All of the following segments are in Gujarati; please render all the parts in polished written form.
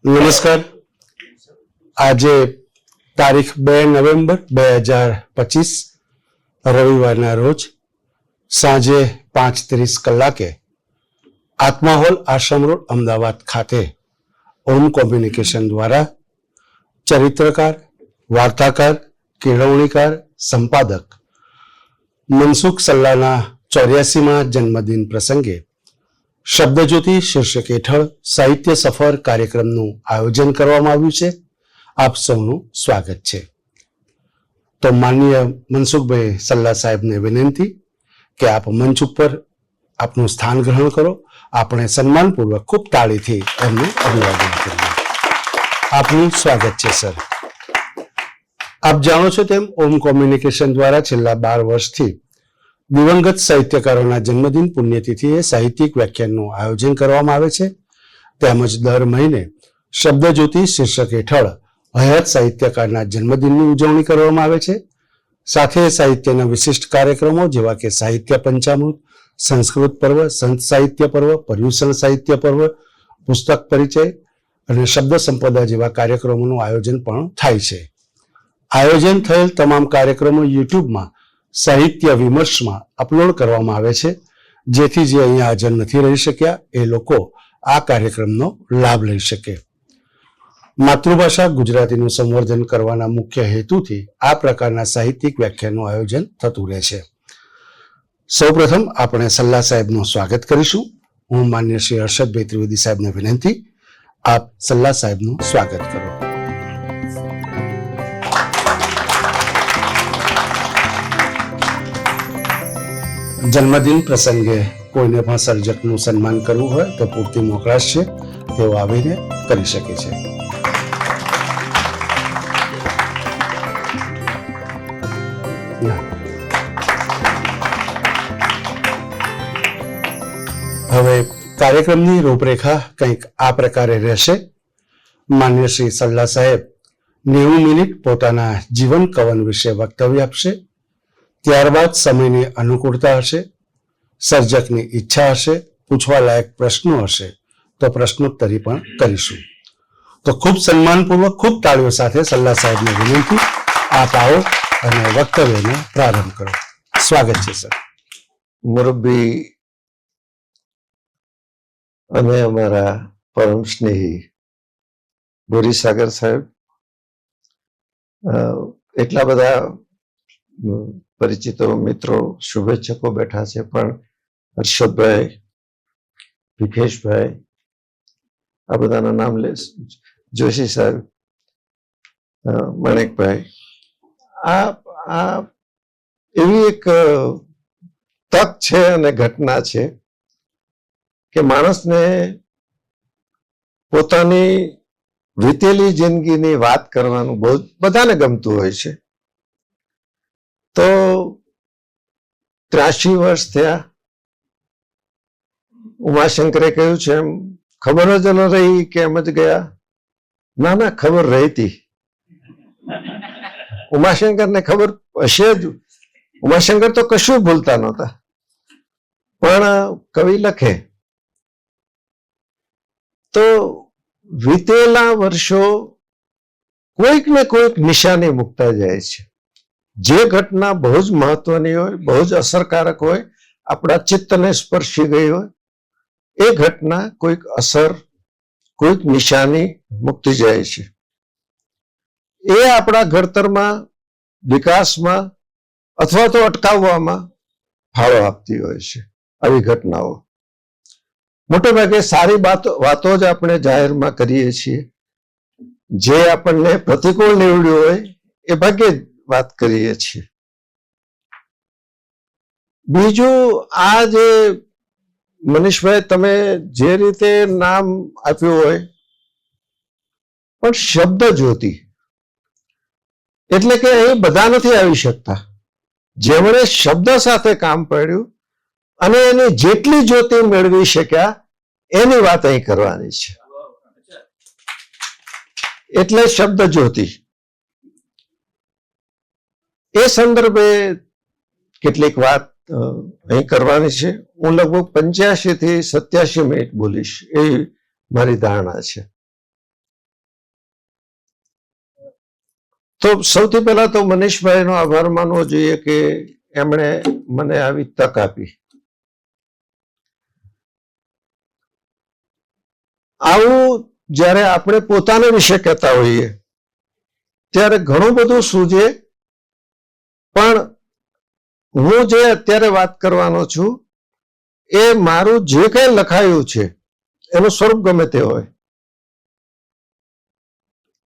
નમસ્કાર. આજે તારીખ 2 નવેમ્બર 2025 રવિવારના રોજ સાંજે 5:30 કલાકે આત્મા હોલ આશ્રમ રોડ અમદાવાદ ખાતે ઓમ કોમ્યુનિકેશન દ્વારા ચરિત્રકાર, વાર્તાકાર, કેળવણીકાર, સંપાદક મનસુખ સલ્લાના 84મા જન્મદિન પ્રસંગે શબ્દજ્યોતિ શીર્ષક હેઠળ સાહિત્ય સફર કાર્યક્રમનું આયોજન કરવામાં આવ્યું છે. આપ સૌનું સ્વાગત છે. તો માનનીય મનસુખભાઈ સલ્લા સાહેબને વિનંતી કે આપ મંચ ઉપર આપનું સ્થાન ગ્રહણ કરો. આપણે સન્માનપૂર્વક ખૂબ તાળીથી એમનું અભિવાદન કરીએ. આપનું સ્વાગત છે સર. આપ જાણો છો તેમ ઓમ કોમ્યુનિકેશન દ્વારા છેલ્લા 12 વર્ષથી દિવંગત સાહિત્યકારોના જન્મદિન પુણ્યતિથિએ સાહિત્યિક વ્યાખ્યાનનું આયોજન કરવામાં આવે છે. તેમજ દર મહિને શબ્દજ્યોતિ શીર્ષક હેઠળ હયાત સાહિત્યકારના જન્મદિનની ઉજવણી કરવામાં આવે છે. સાથે સાહિત્યના વિશિષ્ટ કાર્યક્રમો જેવા કે સાહિત્ય પંચામૃત, સંસ્કૃત પર્વ, સંત સાહિત્ય પર્વ, પર્યુષણ સાહિત્ય પર્વ, પુસ્તક પરિચય અને શબ્દ સંપદા જેવા કાર્યક્રમોનું આયોજન પણ થાય છે. આયોજન થયેલ તમામ કાર્યક્રમો યુટ્યુબમાં સાહિત્ય વિમર્શમાં અપલોડ કરવામાં આવે છે, જેથી જે અહીંયા હાજર નથી રહી શક્યા એ લોકો આ કાર્યક્રમનો લાભ લઈ શકે. માતૃભાષા ગુજરાતીનું સંવર્ધન કરવાના મુખ્ય હેતુથી આ પ્રકારના સાહિત્યિક વ્યાખ્યાનનું આયોજન થતું રહે છે. સૌપ્રથમ આપણે સલ્લા સાહેબનું સ્વાગત કરીશું. હું માન્ય શ્રી હર્ષદભાઈ ત્રિવેદી સાહેબને વિનંતી, આપ સલ્લા સાહેબનું સ્વાગત કરો. જન્મદિન પ્રસંગે કોઈને પણ સર્જકનું સન્માન કરવું હોય તો પૂરતી મોકળાશ છે, તેઓ આવીને કરી શકે છે. હવે કાર્યક્રમની રૂપરેખા કંઈક આ પ્રકારે રહેશે. માન્ય શ્રી સલ્લા સાહેબ 90 મિનિટ પોતાના જીવન કવન વિશે વક્તવ્ય આપશે. ત્યારબાદ સમયની અનુકૂળતા હશે, સર્જકની ઈચ્છા હશે, પૂછવા લાયક પ્રશ્નો હશે તો પ્રશ્નોત્તરી પણ કરીશું. તો ખૂબ સન્માનપૂર્વક ખૂબ તાળીઓ સાથે સલ્લા સાહેબને વિનંતી, આપ આવો અને વક્તવ્યનો પ્રારંભ કરો. સ્વાગત છે સર. મુરબ્બી અને અમારા પરમ સ્નેહી બોરીસાગર સાહેબ, એટલા બધા પરિચિતો, મિત્રો, શુભેચ્છકો બેઠા છે, પણ હર્ષદભાઈ, વિકેશભાઈ, આ બધાના નામ લે, જોશી સાહેબ, મણેકભાઈ, આ એવી એક તક છે અને ઘટના છે કે માણસને પોતાની વીતેલી જિંદગીની વાત કરવાનું બહુ બધાને ગમતું હોય છે. તો 83 વર્ષ થયા. ઉમાશંકરે કહ્યું છે એમ ખબર જ ન રહી કે એમ જ ગયા. ના, ખબર રહી હતી. ઉમાશંકરને ખબર હશે જ. ઉમાશંકર તો કશું ભૂલતા નહોતા. પણ કવિ લખે તો વીતેલા વર્ષો કોઈક ને કોઈક નિશાની મૂકતા જાય છે. જે ઘટના બહુ જ મહત્વની હોય, બહુ જ અસરકારક હોય, આપણા ચિત્તને સ્પર્શી ગઈ હોય, એ ઘટના કોઈક અસર, કોઈક નિશાની મૂકતી જાય છે. એ આપણા ઘડતરમાં, વિકાસમાં અથવા તો અટકાવવામાં ફાળો આપતી હોય છે આવી ઘટનાઓ. મોટે ભાગે સારી વાતો જ આપણે જાહેરમાં કરીએ છીએ. જે આપણને પ્રતિકૂળ નીવડ્યું હોય એ ભાગ્યે જ વાત કરીએ છીએ. બીજું, આ જે મનીષભાઈ તમે જે રીતે નામ આપ્યું હોય, પણ શબ્દ જ્યોતિ એટલે કે અહીં બધા નથી આવી શકતા. જેમણે શબ્દ સાથે કામ પડ્યું અને એની જેટલી જ્યોતિ મેળવી શક્યા એની વાત અહીં કરવાની છે. એટલે શબ્દ જ્યોતિ. એ સંદર્ભે કેટલીક વાત અહીં કરવાની છે. હું લગભગ 85 થી 87 મિનિટ બોલીશ, એ મારી ધારણા છે. તો સૌથી પહેલા તો મનીષભાઈનો આભાર માનવો જોઈએ કે એમણે મને આવી તક આપી. આવું જ્યારે આપણે પોતાના વિશે કહેતા હોઈએ ત્યારે ઘણું બધું સૂઝે, પણ હું જે અત્યારે વાત કરવાનો છું એ મારું જે કંઈ લખાયું છે એનું સ્વરૂપ ગમે તે હોય,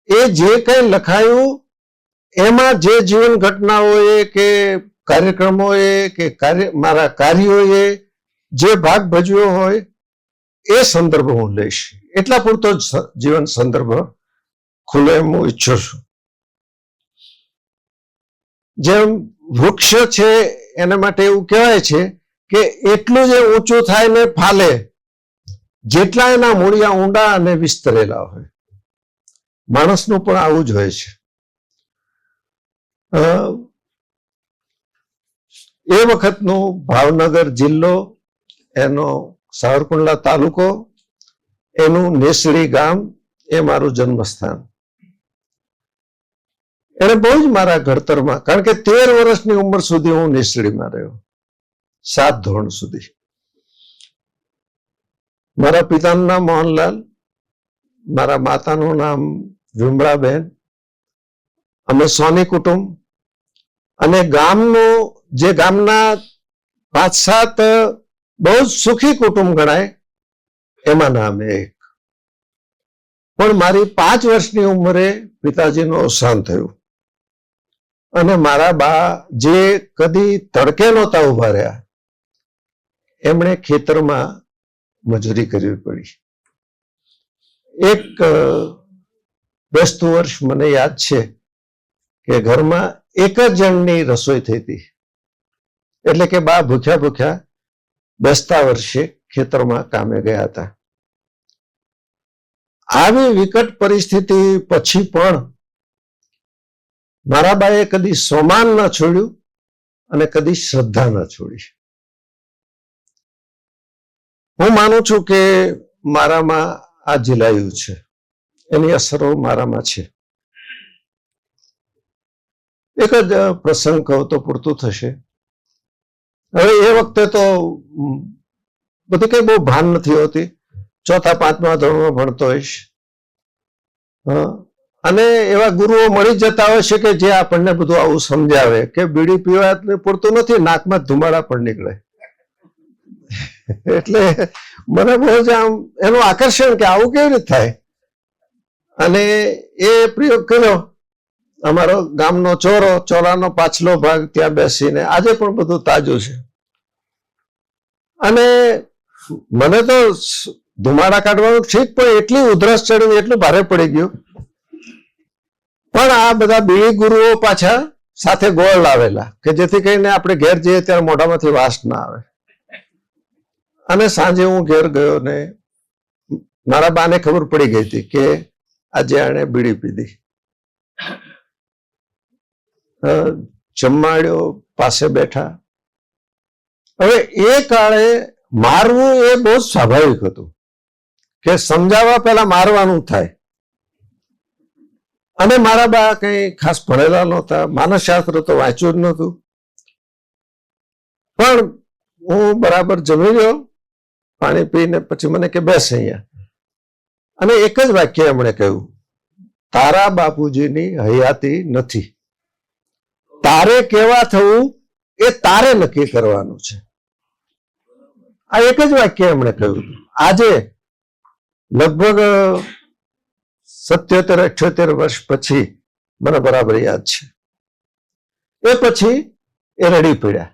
એ જે કંઈ લખાયું એમાં જે જીવન ઘટનાઓએ કે કાર્યક્રમોએ કે મારા કાર્યોએ જે ભાગ ભજવ્યો હોય એ સંદર્ભ હું લઈશ. એટલા પૂરતો જ જીવન સંદર્ભ ખુલ્લો એમ હું ઈચ્છું છું. જેમ વૃક્ષ છે એના માટે એવું કહેવાય છે કે એટલું જ ઊંચું થાય ને ફાલે જેટલા એના મૂળિયા ઊંડા અને વિસ્તરેલા હોય. માણસનું પણ આવું જ હોય છે. એ વખતનું ભાવનગર જિલ્લો, એનો સાવરકુંડલા તાલુકો, એનું નેસડી ગામ એ મારું જન્મસ્થાન. એને બહુ જ મારા ઘડતરમાં, કારણ કે 13 વર્ષની ઉંમર સુધી હું નેસડીમાં રહ્યો, 7 ધોરણ સુધી. મારા પિતાનું નામ મોહનલાલ, મારા માતાનું નામ વિમળાબેન. અમે સોની કુટુંબ, અને ગામનું જે ગામના 5-7 બહુ જ સુખી કુટુંબ ગણાય એમાંના અમે એક. પણ મારી 5 વર્ષની ઉંમરે પિતાજીનું અવસાન થયું, અને મારા બા જે કદી તડકે નહોતા ઉભા રહ્યા, એમણે ખેતરમાં મજૂરી કરવી પડી. એક બેસતું વર્ષ મને યાદ છે કે ઘરમાં એક જ જણની રસોઈ થઈ હતી, એટલે કે બા ભૂખ્યા ભૂખ્યા બેસતા વર્ષે ખેતરમાં કામે ગયા હતા. આવી વિકટ પરિસ્થિતિ પછી પણ મારા બાએ કદી સોમાન ન છોડ્યું અને કદી શ્રદ્ધા ન છોડી. હું માનું છું કે મારામાં આ ઝીલાયું છે, એની અસરો મારામાં છે. એક જ પ્રસંગ કહો તો પૂરતું થશે. હવે એ વખતે તો બધી કઈ બહુ ભાન નથી હોતી. 4-5મા ધોરણમાં ભણતો હોઈશ, અને એવા ગુરુઓ મળી જતા હોય છે કે જે આપણને બધું આવું સમજાવે કે બીડી પીવા પૂરતું નથી, નાકમાં ધુમાડા પણ નીકળે. એટલે મને બહુ જ આમ એનું આકર્ષણ કે આવું કેવી રીતે થાય. અને એ પ્રયોગ કર્યો. અમારો ગામનો ચોરાનો પાછલો ભાગ, ત્યાં બેસીને આજે પણ બધું તાજું છે. અને મને તો ધુમાડા કાઢવાનું ઠીક, પણ એટલી ઉધરસ ચડી, એટલું ભારે પડી ગયું. પણ આ બધા બીડી ગુરુઓ પાછા સાથે ગોળ લાવેલા કે જેથી કરીને આપણે ઘેર જઈએ ત્યારે મોઢામાંથી વાસ ના આવે. અને સાંજે હું ઘેર ગયો ને મારા બાને ખબર પડી ગઈ હતી કે આજે આણે બીડી પીધી. જમાડ્યો, પાસે બેઠા. હવે એ કાળે મારવું એ બહુ સ્વાભાવિક હતું કે સમજાવવા પહેલા મારવાનું થાય. અને મારા બા કઈ ખાસ ભણેલા નહોતા, માનસશાસ્ત્ર તો વાંચ્યું જ નહોતું. પણ હું બરાબર જમી ગયો, પાણી પીને પછી મને કે બેસ અહીંયા. અને એક જ વાક્ય એમણે કહ્યું, તારા બાપુજીની હયાતી નથી, તારે કેવા થવું એ તારે નક્કી કરવાનું છે. આ એક જ વાક્ય એમણે કહ્યું. આજે લગભગ 77-78 વર્ષ પછી મને બરાબર યાદ છે. એ પછી એ રડી પડ્યા.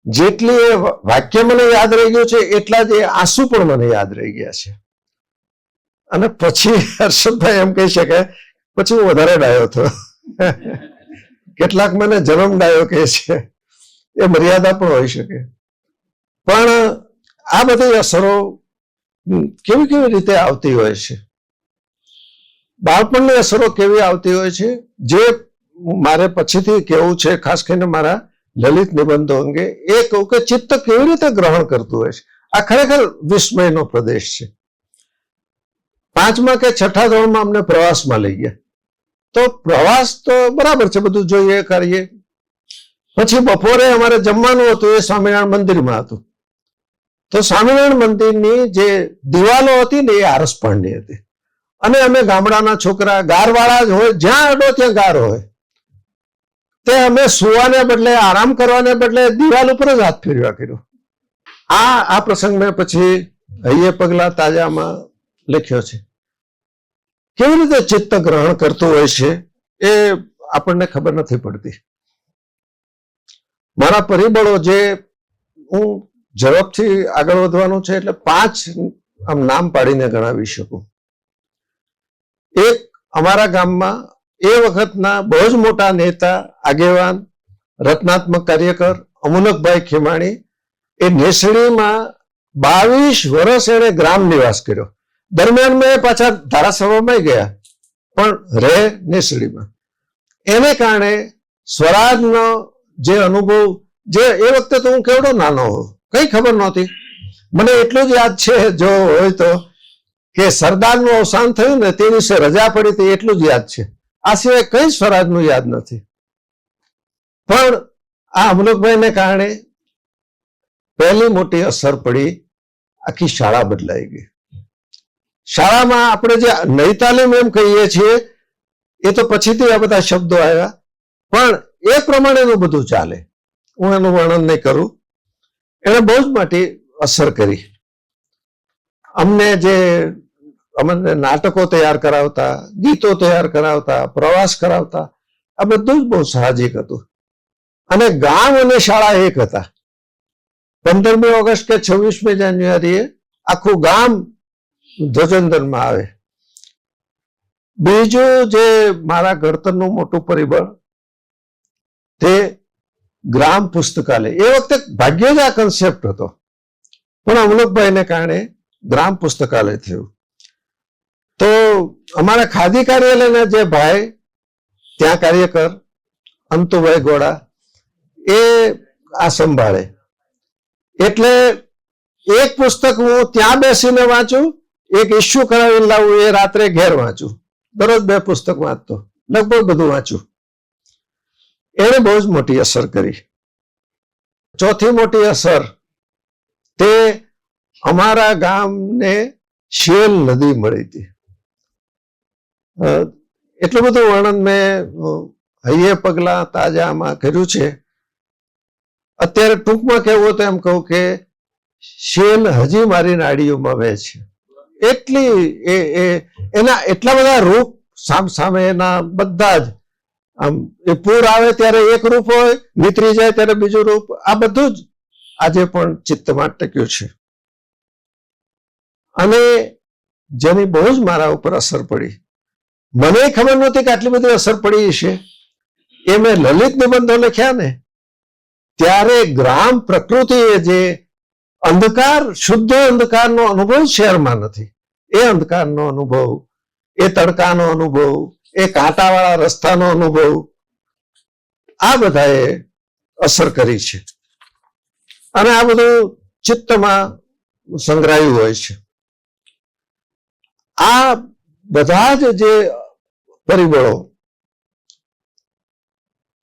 જેટલી એ વાક્ય મને યાદ રહી ગયું છે એટલા જ એ આંસુ પણ મને યાદ રહી ગયા છે. અને પછી હર્ષદભાઈ એમ કહી શકાય પછી હું વધારે ડાયો થયો. કેટલાક મને જન્મ ડાયો કહે છે, એ મર્યાદા પણ હોઈ શકે. પણ આ બધી અસરો કેવી કેવી રીતે આવતી હોય છે, બાળપણની અસરો કેવી આવતી હોય છે, જે મારે પછીથી કહેવું છે, ખાસ કરીને મારા લલિત નિબંધો અંગે. એ કહું કે ચિત્ત કેવી રીતે ગ્રહણ કરતું હોય છે. આ ખરેખર વિસ્મયનો પ્રદેશ છે. 5મા કે 6ઠા ધોરણમાં અમને પ્રવાસમાં લઈ ગયા. તો પ્રવાસ તો બરાબર છે, બધું જોઈએ કરીએ. પછી બપોરે અમારે જમવાનું હતું એ સ્વામિનારાયણ મંદિરમાં હતું. તો સ્વામિનારાયણ મંદિરની જે દિવાલો હતી ને એ આરસપહાણની હતી, અને અમે ગામડાના છોકરા ગારવાળા જ હોય, જ્યાં અડો ત્યાં ગાર હોય, તે અમે સુવાને બદલે આરામ કરવાને બદલે દિવાલ ઉપર જ હાથ ફેરવ્યા કર્યો. આ પ્રસંગ મેં પછી હૈયે પગલા તાજામાં લખ્યો છે. કેવી રીતે ચિત્ત ગ્રહણ કરતું હોય છે એ આપણને ખબર નથી પડતી. મારા પરિબળો જે હું ઝડપથી આગળ વધવાનું છે એટલે 5 આમ નામ પાડીને ગણાવી શકું. એક, અમારા ગામમાં એ વખતના બહુ જ મોટા નેતા, આગેવાન, રત્નાત્મક કાર્યકર અમુલકભાઈ ખેમાણી, એ નેસડીમાં 22 વર્ષ એણે ગ્રામ નિવાસ કર્યો. દરમિયાન મેં પાછા ધારાસભામાં ગયા, પણ રહે નેસડીમાં. એને કારણે સ્વરાજનો જે અનુભવ, જે એ વખતે તો હું કેવડો નાનો હોઉં, કઈ ખબર નહોતી. મને એટલું જ યાદ છે, જો હોય તો, કે સરદારનું અવસાન થયું ને તે દિવસે રજા પડી હતી, એટલું જ યાદ છે. આ સિવાય કઈ સ્વરાજનું યાદ નથી. પણ આ અમુલકભાઈને કારણે પહેલી મોટી અસર પડી, આખી શાળા બદલાઈ ગઈ. શાળામાં આપણે જે નઈ તાલીમ એમ કહીએ છીએ એ તો પછીથી આ બધા શબ્દો આવ્યા, પણ એ પ્રમાણેનું બધું ચાલે. હું એનું વર્ણન નહીં કરું. એને બહુ જ મોટી અસર કરી. અમને નાટકો તૈયાર કરાવતા, ગીતો તૈયાર કરાવતા, પ્રવાસ કરાવતા, આ બધું જ બહુ સાહજિક હતું. અને ગામ અને શાળા એક હતા. 15મી ઓગસ્ટ કે 26મી જાન્યુઆરીએ આખું ગામ ધ્વજવંદનમાં આવે. બીજું જે મારા ઘડતરનું મોટું પરિબળ તે ગ્રામ પુસ્તકાલય. એ વખતે ભાગ્યે જ આ કન્સેપ્ટ હતો, પણ અમુલકભાઈને કારણે ગ્રામ પુસ્તકાલય થયું. તો અમારા ખાદી કાર્યાલયના જે ભાઈ ત્યાં કાર્યકર અંતુભાઈ ગોડા, એ આ સંભાળે. એટલે એક પુસ્તક હું ત્યાં બેસીને વાંચું, એક ઇસ્યુ કરાવીને લાવું, એ રાત્રે ઘેર વાંચું. દરરોજ 2 પુસ્તક વાંચતો, લગભગ બધું વાંચું. એને બહુ જ મોટી અસર કરી. ચોથી મોટી અસર તે અમારા ગામને શેલ નદી મળી હતી. એટલું બધું વર્ણન મેં હૈયે પગલા તાજામાં કર્યું છે. અત્યારે ટૂંકમાં કહેવું તો એમ કહું કે શેલ હજી મારી નાડીઓમાં વહે છે. એના એટલા બધા રૂપ સામે એના બધા જ, આમ એ પૂર આવે ત્યારે એક રૂપ હોય, નીતરી જાય ત્યારે બીજું રૂપ. આ બધું જ આજે પણ ચિત્તમાં ટક્યું છે. અને જેની બહુ જ મારા ઉપર અસર પડી, મને ખબર નહોતી કે આટલી બધી અસર પડી છે. એ મેં લલિત નિબંધો લખ્યા ને ત્યારે ગ્રામ પ્રકૃતિએ જે અંધકાર, શુદ્ધ અંધકારનો અનુભવ શહેરમાં નથી, એ અંધકારનો અનુભવ, એ તડકાનો અનુભવ, એ કાંટાવાળા રસ્તાનો અનુભવ, આ બધાએ અસર કરી છે. અને આ બધું ચિત્તમાં સંગ્રહાયું હોય છે. આ બધા જ જે પરિબળો,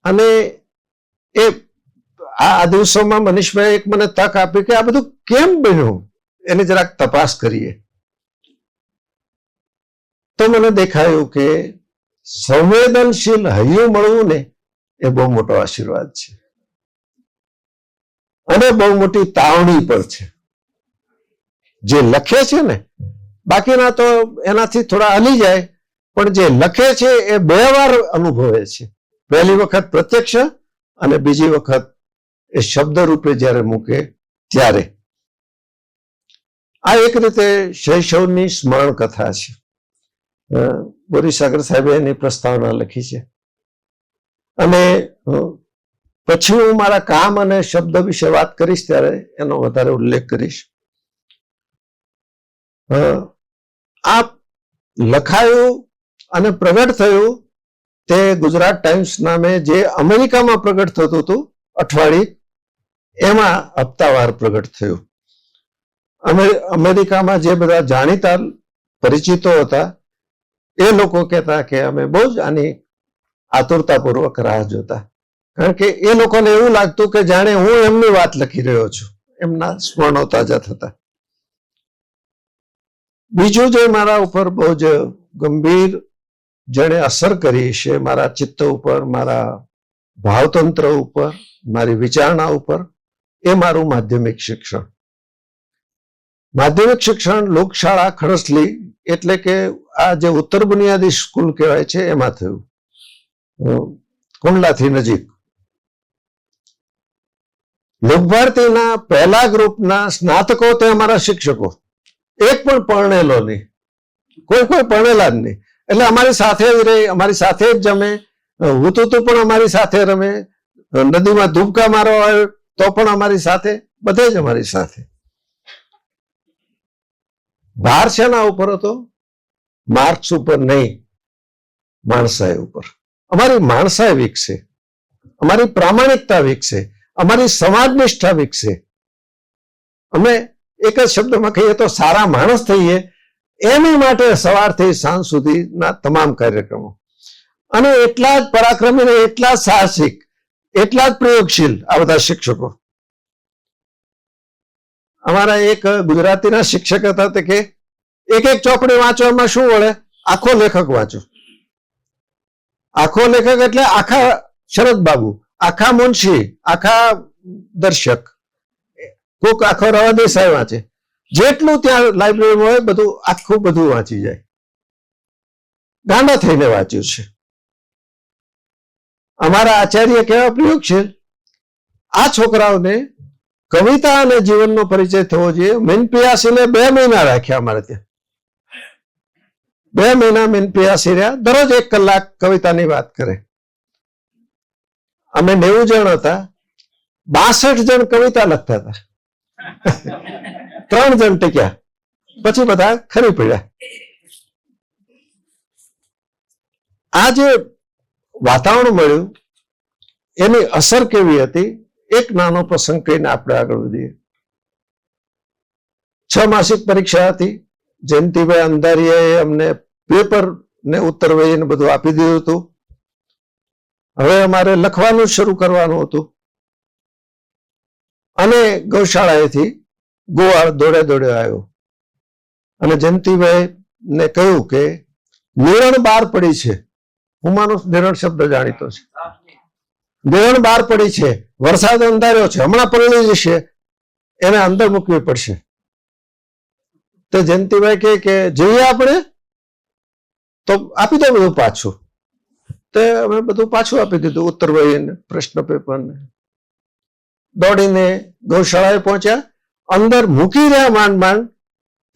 અને એ આ દિવસોમાં મનીષભાઈ એક મને તક આપી કે આ બધું કેમ બન્યું એની જરાક તપાસ કરીએ. તો મને દેખાયું કે સંવેદનશીલ હૈયું મળવું ને એ બહુ મોટો આશીર્વાદ છે, અને બહુ મોટી તાવણી પર છે. જે લખે છે ને, બાકીના તો એનાથી થોડા હલી જાય, પણ જે લખે છે એ 2 વાર અનુભવે છે. પહેલી વખત પ્રત્યક્ષ, અને બીજી વખત એ શબ્દ રૂપે જ્યારે મૂકે ત્યારે. આ એક રીતે શૈશવની સ્મરણ કથા છે. બોરીસાગર સાહેબે એની પ્રસ્તાવના લખી છે. અને પછી હું મારા કામ અને શબ્દ વિશે વાત કરીશ ત્યારે એનો વધારે ઉલ્લેખ કરીશ. આ લખાયું અને પ્રગટ થયું તે ગુજરાત ટાઈમ્સ નામે જે અમેરિકામાં પ્રગટ થતું હતું અઠવાડિયે, એમાં હપ્તાવાર પ્રગટ થયું. અમેરિકામાં જે બધા જાણીતા પરિચિતો હતા એ લોકો કહેતા કે અમે બહુ જ આની આતુરતાપૂર્વક રાહ જોતા, કારણ કે એ લોકોને એવું લાગતું કે જાણે હું એમની વાત લખી રહ્યો છું, એમના સ્મરણો તાજા થતા. બીજું જે મારા ઉપર બહુ જ ગંભીર જેણે અસર કરી છે મારા ચિત્ત ઉપર, મારા ભાવતંત્ર ઉપર, મારી વિચારણા ઉપર, એ મારું માધ્યમિક શિક્ષણ. માધ્યમિક શિક્ષણ લોકશાળા ખડસલી, એટલે કે આ જે ઉત્તર બુનિયાદી સ્કૂલ કહેવાય છે એમાં થયું, કુંડલાથી નજીક. લોકભારતીના પહેલા ગ્રુપના સ્નાતકો તે અમારા શિક્ષકો, એક પણ પરણેલો નહીં, કોઈ પરણેલા જ નહીં. એટલે અમારી સાથે જ રહી, અમારી સાથે જ જમે, હુતુતું પણ અમારી સાથે રમે, નદીમાં ધૂપકા મારવા આવ્યો તો પણ અમારી સાથે, બધે જ અમારી સાથે. ભાર શેના ઉપર હતો? માર્ક્સ ઉપર નહીં, માણસાઈ ઉપર. અમારી માણસાઈ વિકસે, અમારી પ્રામાણિકતા વિકસે, અમારી સમાજનિષ્ઠા વિકસે. અમે એક જ શબ્દમાં કહીએ તો સારા માણસ થઈએ, એની માટે સવારથી સાંજ સુધીના તમામ કાર્યક્રમો. અને એટલા જ પરાક્રમી, એટલા જ સાહસિક, એટલા જ પ્રયોગશીલ આ બધા શિક્ષકો. અમારા એક ગુજરાતીના શિક્ષક હતા તે કે એક ચોપડી વાંચવામાં શું વળે? આખો લેખક વાંચો. આખો લેખક એટલે આખા શરદ બાબુ, આખા મુનશી, આખા દર્શક, કોક આખો રવા દેસાઈ વાંચે. જેટલું ત્યાં લાઇબ્રેરીમાં હોય બધું આખું બધું વાંચી જાય. ગાંડા થઈને વાંચ્યું છે. અમારા આચાર્ય કેવા પ્રયોગશીલ, આ છોકરાઓને કવિતા અને જીવનનો પરિચય થવો જોઈએ. મીનપિયાસીને 2 મહિના રાખ્યા અમારે ત્યાં. 2 મહિના મીનપિયાસી રહ્યા, દરરોજ 1 કલાક કવિતાની વાત કરે. અમે 90 જણ હતા, 62 જણ કવિતા લખતા હતા. 3 જણ ટીક્યા, પછી બધા ખરી પડ્યા. આ જે વાતાવરણ મળ્યું એની અસર કેવી હતી, એક નાનો પ્રસંગ કહીને આપણે આગળ વધીએ. 6 માસિક પરીક્ષા હતી. જયંતિભાઈ અંધારિયાએ અમને પેપર ને ઉત્તર વહીને બધું આપી દીધું હતું. હવે અમારે લખવાનું શરૂ કરવાનું હતું. અને ગૌશાળાએથી ગોવાળ દોડે આવ્યો અને જયંતિભાઈ ને કહ્યું કે નિરણ બહાર પડી છે. હું માનું નિરણ શબ્દ જાણીતો છે. નિરણ બહાર પડી છે, વરસાદ અંધાર્યો છે, હમણાં પલળી જશે, એને અંદર મૂકવી પડશે. તો જયંતિભાઈ કે જઈએ આપણે, તો આપી દો બધું પાછું. તે અમે બધું પાછું આપી દીધું, ઉત્તર વહીને પ્રશ્ન પેપરને. દોડીને ગૌશાળાએ પહોંચ્યા. અંદર મૂકી રહ્યા માંડ,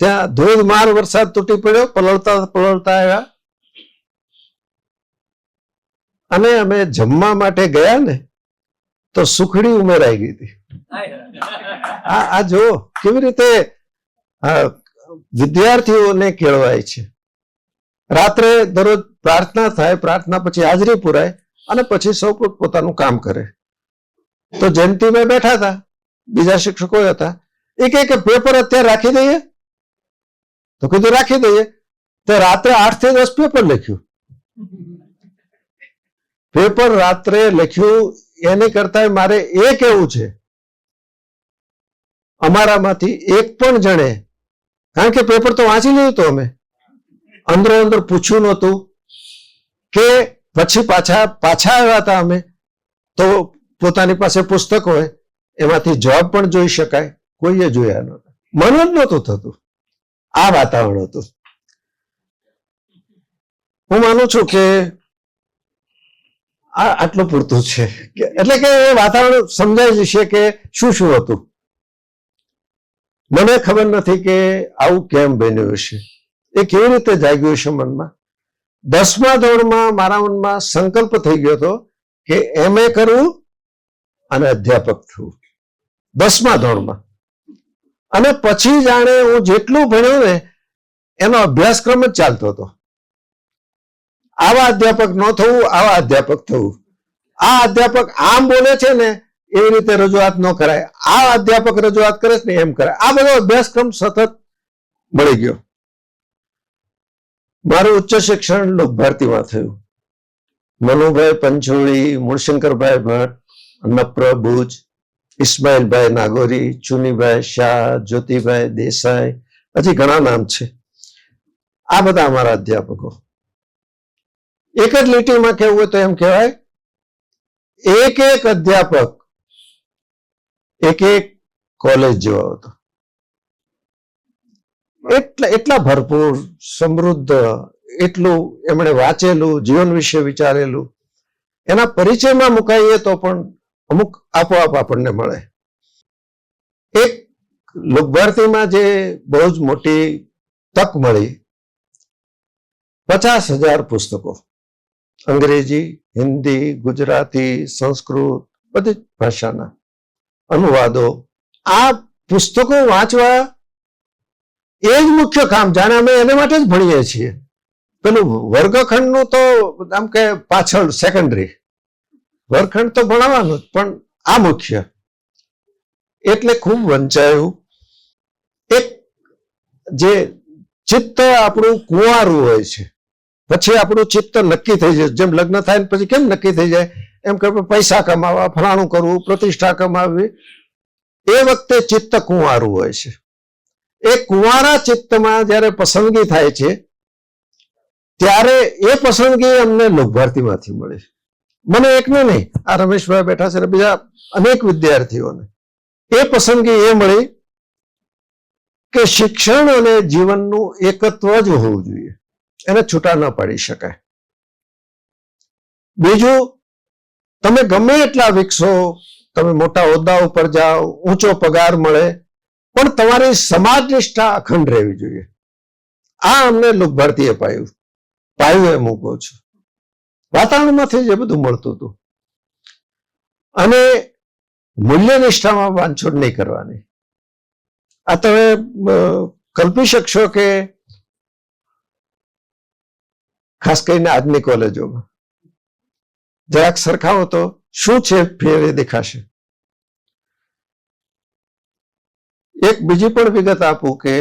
ત્યાં ધોધમાર વરસાદ તૂટી પડ્યો, પલળતા આવ્યા. અને અમે જમવા માટે ગયા ને તો સુખડી ઉમેરાઈ ગઈ હતી. આ જો કેવી રીતે વિદ્યાર્થીઓને કેળવાય છે. રાત્રે દરરોજ પ્રાર્થના થાય, પ્રાર્થના પછી હાજરી પુરાય અને પછી સૌ પોતાનું કામ કરે. તો જયંતિભાઈ બેઠા હતા, બીજા શિક્ષકો હતા. એ કે પેપર અત્યારે રાખી દઈએ, તો કીધું રાખી દઈએ. તો રાત્રે 8 થી 10 પેપર લખ્યું. પેપર રાત્રે લખ્યું. એની કરતા મારે એ કહેવું છે, અમારામાંથી એક પણ જણે, કારણ કે પેપર તો વાંચી લીધું હતું અમે, અંદરો અંદર પૂછ્યું નહોતું કે પછી પાછા આવ્યા હતા અમે તો પોતાની પાસે પુસ્તક હોય એમાંથી જવાબ પણ જોઈ શકાય, કોઈએ જોયા નહોતા. મન જ નહોતું થતું. આ વાતાવરણ હતું. હું માનું છું કે આટલું પૂરતું છે. એટલે કે એ વાતાવરણ સમજાય જશે કે શું હતું. મને ખબર નથી કે આવું કેમ બન્યું હશે, એ કેવી રીતે જાગ્યું હશે મનમાં. 10મા ધોરણમાં મારા મનમાં સંકલ્પ થઈ ગયો હતો કે MA કરવું અને અધ્યાપક થવું. 10મા ધોરણમાં. અને પછી જાણે હું જેટલું ભણ્યો ને એનો અભ્યાસક્રમ જ ચાલતો હતો. આવા અધ્યાપક ન થવું, આવા અધ્યાપક થવું. આ અધ્યાપક આમ બોલે છે ને એવી રીતે રજૂઆત ન કરાય, આ અધ્યાપક રજૂઆત કરે છે ને એમ કરાય. આ બધો અભ્યાસક્રમ સતત મળી ગયો. મારું ઉચ્ચ શિક્ષણ લોકભારતીમાં થયું. મનુભાઈ પંચોળી, મૂળશંકરભાઈ ભટ્ટ, નપ્ર ભુજ, ઇસ્માઇલભાઈ નાગોરી, ચુનીભાઈ શાહ, જ્યોતિભાઈ દેસાઈ, હજી ઘણા નામ છે. આ બધા અમારા અધ્યાપકો. એક જ લીટીમાં કહેવું હોય તો એમ કહેવાય, એક એક અધ્યાપક એક એક કોલેજ જેવો હતો. એટલા ભરપૂર, સમૃદ્ધ, એટલું એમણે વાંચેલું, જીવન વિશે વિચારેલું, એના પરિચયમાં મુકાઈએ તો પણ અમુક આપોઆપ આપણને મળે. એક લોકભારતીમાં જે બહુ જ મોટી તક મળી, 50,000 પુસ્તકો, અંગ્રેજી, હિન્દી, ગુજરાતી, સંસ્કૃત, બધી જ ભાષાના અનુવાદો. આ પુસ્તકો વાંચવા એ જ મુખ્ય કામ, જાણે અમે એને માટે જ ભણીએ છીએ. પેલું વર્ગખંડનું તો આમ કે પાછળ સેકન્ડરી, વર્ગખંડ તો ભણાવવાનું જ, પણ આ મુખ્ય. એટલે ખૂબ વંચાયું. એક જે ચિત્ત આપણું કુંવારું હોય છે, પછી આપણું ચિત્ત નક્કી થઈ જાય. જેમ લગ્ન થાય ને પછી કેમ નક્કી થઈ જાય, એમ કે પૈસા કમાવા, ફલાણું કરવું, પ્રતિષ્ઠા કમાવી, એ વખતે ચિત્ત કુંવારું હોય છે. એ કુંવારા ચિત્તમાં જ્યારે પસંદગી થાય છે, ત્યારે એ પસંદગી અમને લોકભારતીમાંથી મળી. મને એકને નહીં, આ રમેશભાઈ બેઠા છે, બીજા અનેક વિદ્યાર્થીઓને એ પસંદગી એ મળી કે શિક્ષણ અને જીવનનું એકત્વ જ હોવું જોઈએ, એને છૂટા ન પાડી શકાય. બીજું, તમે ગમે એટલા વિકસો, તમે મોટા હોદ્દા ઉપર જાઓ, ઊંચો પગાર મળે, પણ તમારી સમાજ નિષ્ઠા અખંડ રહેવી જોઈએ. આ અમને લોકભારતીએ પાયું એમ હું કહું છું. વાતાવરણમાંથી જે બધું મળતું હતું. અને મૂલ્ય નિષ્ઠામાં બાંધછોડ નહીં કરવાની. આ તમે કલ્પી શકશો કે ખાસ કરીને આજની કોલેજોમાં જરાક સરખાવો તો શું છે ફેર એ દેખાશે. એક બીજી પણ વિગત આપું કે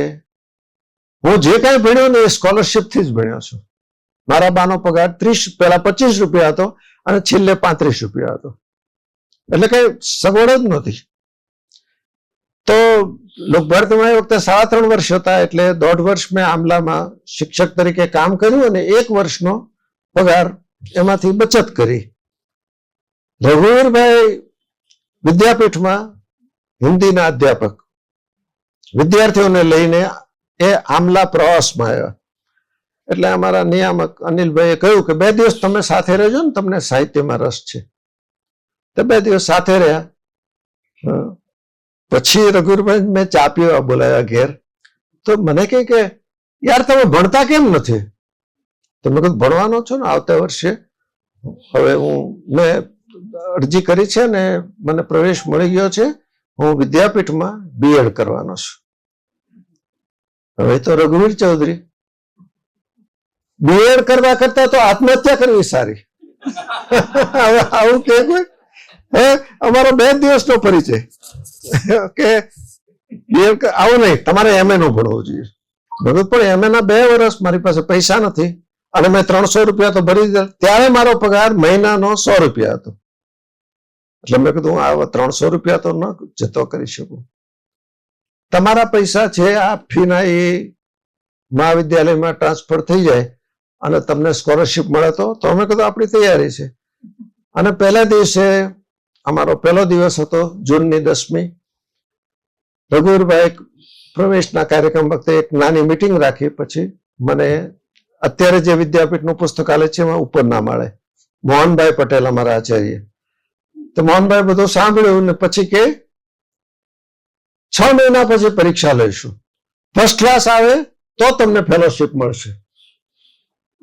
હું જે કાંઈ ભણ્યો ને એ સ્કોલરશિપથી જ ભણ્યો છું. મારા બાનો પગાર પહેલા 25 રૂપિયા હતો અને છેલ્લે 35 રૂપિયા હતો, એટલે કઈ સગવડ જ નહોતી. તો લોકભારતીમાં એ વખતે 3.5 વર્ષ હતા, એટલે 1.5 વર્ષ મેં આમલામાં શિક્ષક તરીકે કામ કર્યું અને 1 વર્ષનો પગાર એમાંથી બચત કરી. રઘુવીરભાઈ વિદ્યાપીઠમાં હિન્દીના અધ્યાપક વિદ્યાર્થીઓને લઈને એ આમલા પ્રવાસમાં આવ્યા. એટલે અમારા નિયામક અનિલભાઈએ કહ્યું કે 2 દિવસ તમે સાથે રહેજો ને, તમને સાહિત્યમાં રસ છે. તો 2 દિવસ સાથે રહ્યા. પછી રઘુવીરભાઈ મેં ચા પીવા બોલાવ્યા ઘેર. તો મને કહે કે યાર તમે ભણતા કેમ નથી? તો મેં કીધું ભણવાનો છો ને, આવતા વર્ષે હવે મેં અરજી કરી છે ને મને પ્રવેશ મળી ગયો છે, હું વિદ્યાપીઠમાં બીએડ કરવાનો છું. હવે તો રઘુવીર ચૌધરી, બીએડ કરવા કરતા તો આત્મહત્યા કરવી સારી. આવું કે અમારો 2 દિવસનો પરિચય કે આવું નહીં, તમારે એમએ નું ભણવું જોઈએ. પણ એમએ ના 2 વર્ષ મારી પાસે પૈસા નથી અને મેં 300 રૂપિયા તો ભરી દીધા. ત્યારે મારો પગાર મહિનાનો 100 રૂપિયા હતો. એટલે મેં કીધું આ 300 રૂપિયા તો ન જતો કરી શકું. તમારા પૈસા છે આ ફીના, એ મહાવિદ્યાલયમાં ટ્રાન્સફર થઈ જાય અને તમને સ્કોલરશિપ મળે તો અમે કીધું આપણી તૈયારી છે. અને પહેલા દિવસે અમારો પહેલો દિવસ હતો, જૂનની 10મી. રઘુવીરભાઈ પ્રવેશના કાર્યક્રમ વખતે એક નાની મીટિંગ રાખી. પછી મને અત્યારે જે વિદ્યાપીઠનું પુસ્તકાલય છે એમાં ઉપરના માળે મોહનભાઈ પટેલ અમારા આચાર્ય, તો મોહનભાઈ બધું સાંભળ્યું ને પછી કે 6 મહિના પછી પરીક્ષા લઈશું, ફર્સ્ટ ક્લાસ આવે તો તમને ફેલોશિપ મળશે.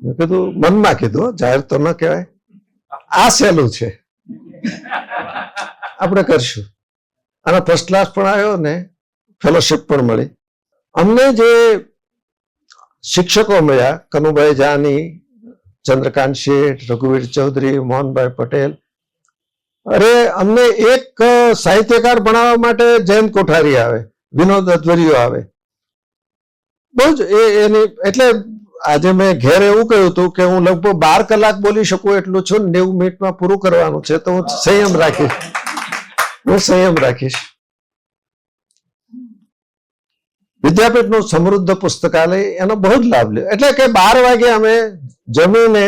મેં કીધું, મનમાં કીધું, જાહેર તો ન કહેવાય, આ સહેલું છે, આપણે કરશું. અને ફર્સ્ટ ક્લાસ પણ આવ્યો ને ફેલોશિપ પણ મળી. અમને જે શિક્ષકો મળ્યા, કનુભાઈ જાની, ચંદ્રકાંત શેઠ, રઘુવીર ચૌધરી, મોહનભાઈ પટેલ, અરે અમને એક સાહિત્યકાર ભણાવવા માટે જયંત કોઠારી આવે, વિનોદ અધ્વરીઓ આવે, બહુ જ એની એટલે આજે મેં ઘેર એવું કહ્યું હતું કે હું લગભગ 12 કલાક બોલી શકું એટલું છું, 90 મિનિટમાં પૂરું કરવાનું છે, તો હું સંયમ રાખીશ. વિદ્યાપીઠનું સમૃદ્ધ પુસ્તકાલય એનો બહુ જ લાભ લ્યો. એટલે કે 12 વાગે અમે જમીને,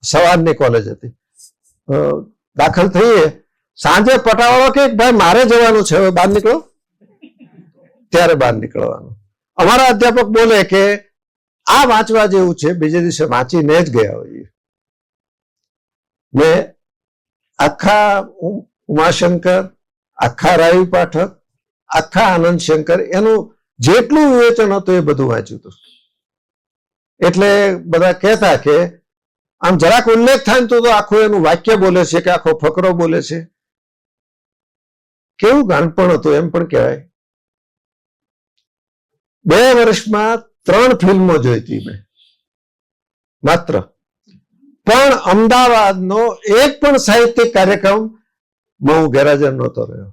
સવારની કોલેજ હતી, દાખલ થઈએ, સાંજે પટાવાળો કે ભાઈ મારે જવાનું છે, હવે બહાર નીકળો, ત્યારે બહાર નીકળવાનું. અમારા અધ્યાપક બોલે કે આ વાંચવા જેવું છે, બીજે દિવસે વાંચીને જ ગયા હોઈએ. મેં આખા ઉમાશંકર, આખા રાવી પાઠક, આખા આનંદ શંકર, એનું જેટલું વિવેચન હતું એ બધું વાંચ્યું હતું. એટલે બધા કહેતા કે આમ જરાક ઉલ્લેખ થાય તો આખું એનું વાક્ય બોલે છે કે આખો ફકરો બોલે છે. કેવું ગાનપણ હતું એમ પણ કહેવાય. 2 વર્ષમાં 3 ફિલ્મો જોઈતી મેં માત્ર. પણ અમદાવાદનો એક પણ સાહિત્યિક કાર્યક્રમ હું ગેરહાજર નહોતો રહ્યો.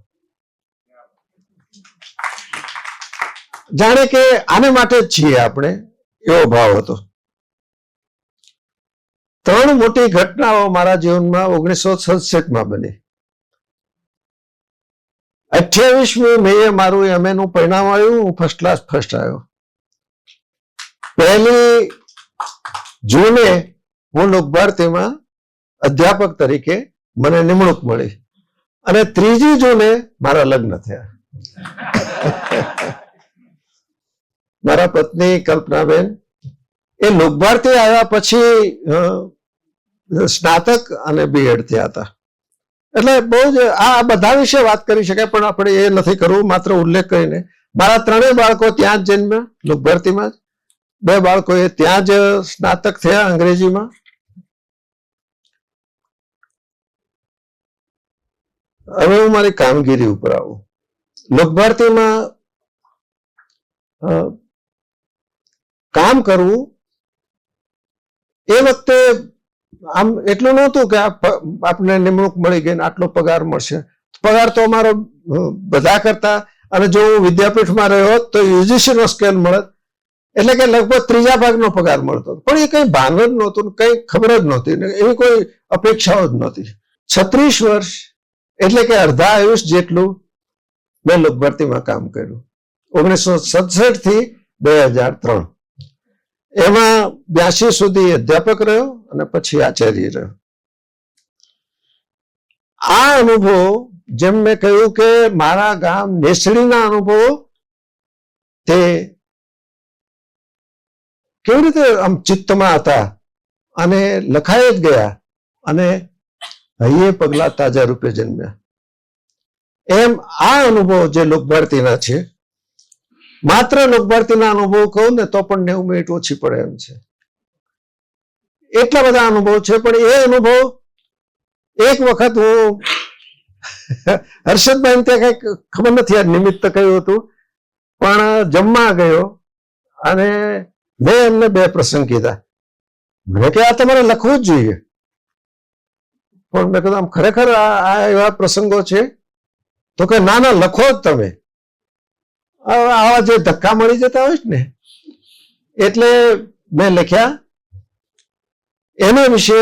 જાણે કે આને માટે જ છીએ આપણે, એવો ભાવ હતો. 3 મોટી ઘટનાઓ મારા જીવનમાં 1967માં બની. 28મી મેએ મારું MA નું પરિણામ આવ્યું, હું ફર્સ્ટ ક્લાસ ફર્સ્ટ આવ્યો. 1લી જૂને હું લોકભારતીમાં અધ્યાપક તરીકે મને નિમણૂક મળી, અને 3જી જૂને મારા લગ્ન થયા. મારા પત્ની કલ્પનાબેન એ લોકભારતી આવ્યા પછી સ્નાતક અને BEd થયા હતા. એટલે બહુ જ આ બધા વિશે વાત કરી શકાય, પણ આપણે એ નથી કરવું, માત્ર ઉલ્લેખ કરીને. મારા 3 બાળકો ત્યાં જ જન્મ્યા, લોકભારતીમાં જ. 2 બાળકો એ ત્યાં જ સ્નાતક થયા અંગ્રેજીમાં. હવે હું મારી કામગીરી ઉપર આવું. લોકભારતીમાં કામ કરવું એ વખતે આમ એટલું નહોતું કે આપણને નિમણૂક મળી ગઈ ને આટલો પગાર મળશે. પગાર તો અમારો બધા કરતા, અને જો હું વિદ્યાપીઠમાં રહ્યો હોત તો UGC નો સ્કેલ મળત, એટલે કે લગભગ 3જા ભાગનો પગાર મળતો. પણ એ કઈ ભાન જ નહોતું, કઈ ખબર જ નહોતી, એવી કોઈ અપેક્ષાઓ જ નહોતી. 36 વર્ષ એટલે કે અડધા આયુષ જેટલું મેં લોકભારતીમાં કામ કર્યું. 1967 થી 2003. એમાં 82 સુધી અધ્યાપક રહ્યો અને પછી આચાર્ય રહ્યો. આ અનુભવ, જેમ મેં કહ્યું કે મારા ગામ નેસડીના અનુભવો, તે કેવી રીતે આમ ચિત્તમાં હતા અને લખાઈ જ ગયા, અને હૈયે પગલા તાજા રૂપે જન્મ્યા. એમ આ અનુભવ જે લોકભારતીના છે, માત્ર લોકભારતીના અનુભવ કહું ને તો પણ 90 મિનિટ ઓછી પડે એમ છે. એટલા બધા અનુભવ છે. પણ એ અનુભવ એક વખત હું હર્ષદભાઈ ત્યાં કઈક ખબર નથી આ નિમિત્ત કયું હતું, પણ જમવા ગયો અને મેં એમને 2 પ્રસંગ કીધા. મેં કે આ તમારે લખવું જ જોઈએ. પણ મેં કીધું આમ ખરેખર આ એવા પ્રસંગો છે? તો કે ના ના, લખો જ તમે. આવા જે ધક્કા મળી જતા હોય ને, એટલે મેં લખ્યા. એના વિશે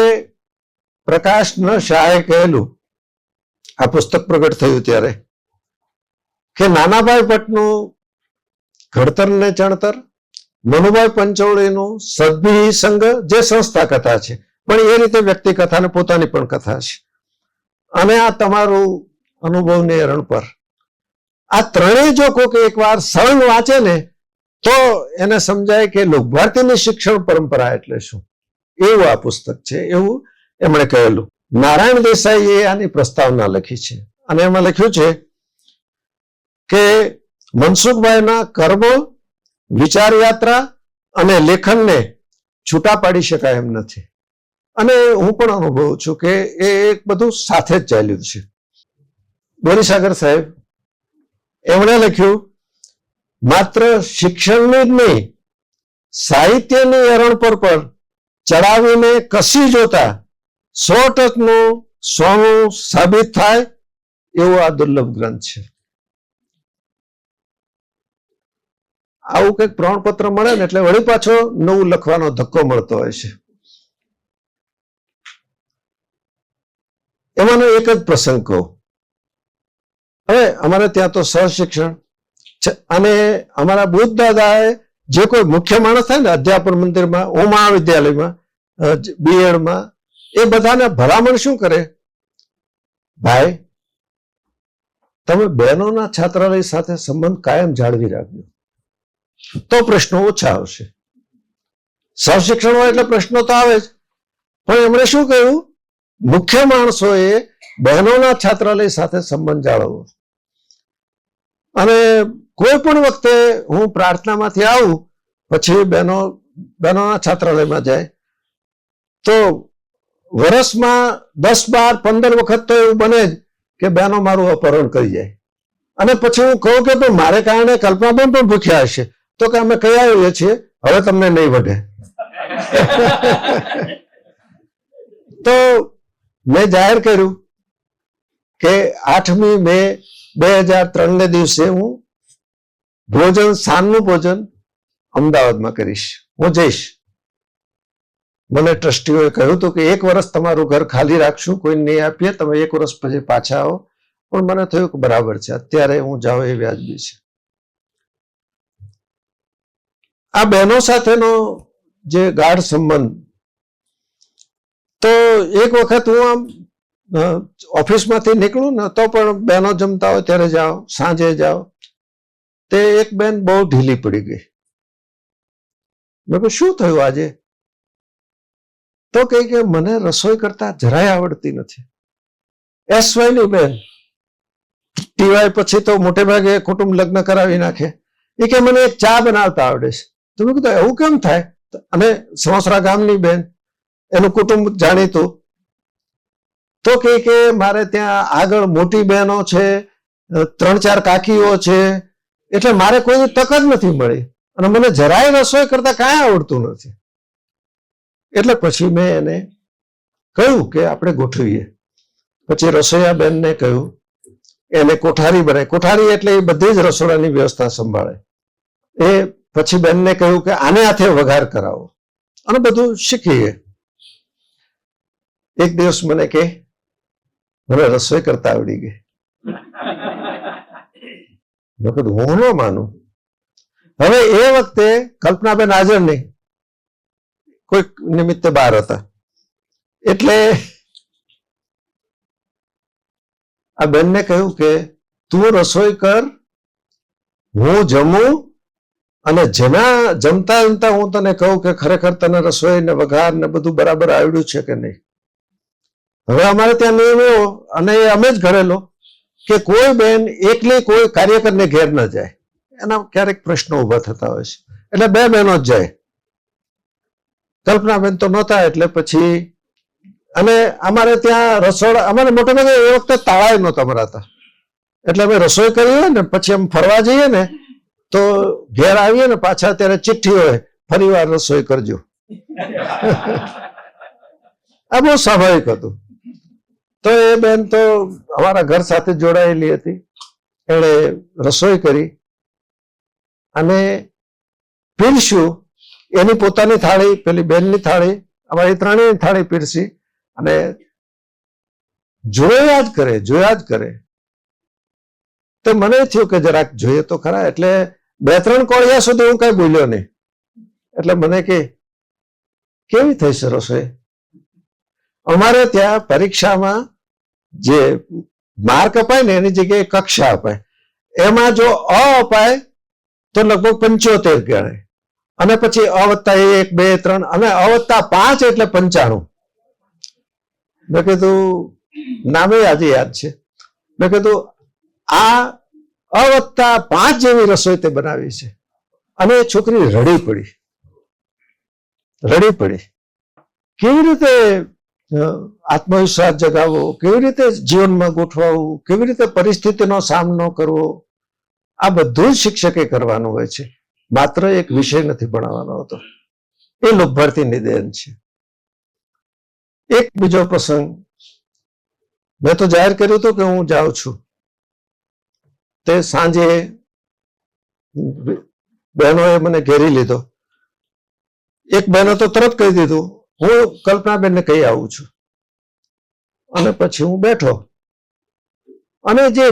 પ્રકાશ ન શાહે કહેલું, આ પુસ્તક પ્રગટ થયું ત્યારે, કે નાનાભાઈ ભટ્ટનું ઘડતર ને ચણતર, મનુભાઈ પંચોળીનું સદભી સંઘ, જે સંસ્થા કથા છે, પણ એ રીતે વ્યક્તિ કથા ને પોતાની પણ કથા છે, અને આ તમારું અનુભવની એરણ પર. આ ત્રણેય જો કોઈક એકવાર સળંગ વાંચે ને તો એને સમજાય કે લોકભારતીની શિક્ષણ પરંપરા એટલે શું. એવું આ પુસ્તક છે, એવું એમણે કહેલું. નારાયણ દેસાઈએ આની પ્રસ્તાવના લખી છે, અને એમાં લખ્યું છે કે મનસુખભાઈના કર્મો, વિચાર યાત્રા અને લેખનને છૂટા પાડી શકાય એમ નથી. અને હું પણ અનુભવું છું કે એ બધું સાથે જ ચાલ્યું છે. બોરીસાગર સાહેબ એમણે લખ્યું, માત્ર શિક્ષણની જ નહીં, સાહિત્યની એરણ પર ચડાવીને કસી જોતા 100% સોનું સાબિત થાય એવો આ દુર્લભ ગ્રંથ છે. આવું કંઈક પ્રમાણપત્ર મળે ને એટલે વળી પાછો નવું લખવાનો ધક્કો મળતો હોય છે. એમાંનો એક જ પ્રસંગ કહું. હવે અમારે ત્યાં તો સહશિક્ષણ અને અમારા બુદ્ધ દાદાએ જે કોઈ મુખ્ય માણસ થાય ને અધ્યાપન મંદિરમાં, મહાવિદ્યાલયમાં, બીએડમાં, એ બધાને ભલામણ શું કરે, ભાઈ તમે બહેનોના છાત્રાલય સાથે સંબંધ કાયમ જાળવી રાખજો, તો પ્રશ્નો ઓછા આવશે. સહશિક્ષણ હોય એટલે પ્રશ્નો તો આવે જ, પણ એમણે શું કહ્યું, મુખ્ય માણસોએ બહેનોના છાત્રાલય સાથે સંબંધ જાળવવો. અને કોઈ પણ વખતે હું પ્રાર્થનામાંથી આવું પછી બહેનોના છાત્રાલયમાં જાય તો વર્ષમાં 10, 12, 15 વખત તો એવું બને જ કે બહેનો મારું અપહરણ કરી જાય. અને પછી હું કહું કે પણ મારે કારણે કલ્પનાબેન પણ ભૂખ્યા હશે, તો કે અમે કહી આવીએ છીએ, હવે તમને નહીં વઢે. તો મેં જાહેર કર્યું કે 8મી મે 2003 ને દિવસે હું ભોજન, સાંજનું ભોજન અમદાવાદમાં કરીશ, હું જઈશ. મને ટ્રસ્ટીઓએ કહ્યું હતું કે 1 વર્ષ તમારું ઘર ખાલી રાખશું, કોઈ નહીં આપીએ, તમે 1 વર્ષ પછી પાછા આવો. પણ મને થયું કે બરાબર છે, અત્યારે હું જાઉં એ વ્યાજબી છે. આ બહેનો સાથેનો જે ગાઢ સંબંધ, તો એક વખત હું આમ ઓફિસમાંથી નીકળું ને તો પણ બહેનો જમતા હોય ત્યારે જાઓ, સાંજે જાઓ. તે એક બેન બહુ ઢીલી પડી ગઈ. મેં કહ્યું શું થયું આજે? તો કહે કે મને રસોઈ કરતા જરાય આવડતી નથી. એસવાયની બેન, ટીવાય પછી તો મોટે ભાગે કુટુંબ લગ્ન કરાવી નાખે. એ કે મને એક ચા બનાવતા આવડે છે. તો મેં કીધું એવું કેમ થાય? અને સમોસરા ગામની બેન, એનું કુટુંબ જાણીતું. તો કે મારે ત્યાં આગળ મોટી બહેનો છે, 3-4 કાકીઓ છે, એટલે મારે કોઈ તક જ નથી મળી અને મને જરાય રસોઈ કરતા કાંઈ આવડતું નથી. એટલે પછી મેં એને કહ્યું કે આપણે ગોઠવીએ. પછી રસોઈયા બેનને કહ્યું, એને કોઠારી બનાવી. કોઠારી એટલે એ બધી જ રસોડાની વ્યવસ્થા સંભાળે. એ પછી બેનને કહ્યું કે આને હાથે વઘાર કરાવો અને બધું શીખીએ. એક દિવસ મને કે મને રસોઈ કરતા આવડી ગઈ. મેં કીધું હું ન માનું. હવે એ વખતે કલ્પનાબેન હાજર નહીં, કોઈક નિમિત્તે બહાર હતા. એટલે આ બેનને કહ્યું કે તું રસોઈ કર, હું જમું, અને જમતા જમતા હું તને કહું કે ખરેખર તને રસોઈ ને વઘાર ને બધું બરાબર આવડ્યું છે કે નહીં. હવે અમારે ત્યાં નિયમ એવો, અને એ અમે જ ઘડેલો, કે કોઈ બેન એકલી કોઈ કાર્યકરને ઘેર ન જાય. એના ક્યારેક પ્રશ્નો ઉભા થતા હોય છે, એટલે 2 બહેનો જ જાય. કલ્પનાબેન તો નહોતા, એટલે પછી અને અમારે ત્યાં રસોડા, અમારે મોટે ભાગે એ વખતે તાળાએ નહોતા મરાતા. એટલે અમે રસોઈ કરી હોય ને પછી અમે ફરવા જઈએ ને તો ઘેર આવીએ ને પાછા ત્યારે ચિઠ્ઠી હોય, ફરી વાર રસોઈ કરજો. આ બહુ સ્વાભાવિક હતું. તો એ બેન તો અમારા ઘર સાથે જોડાયેલી હતી. એણે રસોઈ કરી અને પીરસ્યું. એની પોતાની થાળી, પેલી બેનની થાળી, અમારી ત્રણેયની થાળી પીરસી અને જોયા જ કરે. તો મને થયું કે જરાક જોઈએ તો ખરા. એટલે 2-3 કોળિયા સુધી હું કઈ બોલ્યો નહીં. એટલે મને કે કેવી થઈ છે રસોઈ? અમારે ત્યાં પરીક્ષામાં જે માર્ક અપાય ને એની જગ્યાએ કક્ષા અપાય. એમાં જો અ અપાય તો લગભગ 75 ગણાય, અને પછી અ+1, 2, 3 અને અ+5 એટલે 95. મેં કીધું નામે આજે યાદ છે. મેં કીધું આ અ+5 જેવી રસોઈ તે બનાવી છે. અને એ છોકરી રડી પડી. કેવી રીતે આત્મવિશ્વાસ જગાવવો, કેવી રીતે જીવનમાં ગોઠવાવું, કેવી રીતે પરિસ્થિતિનો સામનો કરવો, આ બધું જ શિક્ષકે કરવાનું હોય છે. માત્ર એક વિષય નથી ભણાવવાનો હતો. એ લોભાર્થી નિદેન છે. એક બીજો પ્રસંગ, મેં તો જાહેર કર્યું હતું કે હું જાઉં છું. તે સાંજે બહેનોએ મને ઘેરી લીધો. એક બહેનો તો તરત કહી દીધું, હું કલ્પનાબેનને કહી આવું છું. અને પછી હું બેઠો અને જે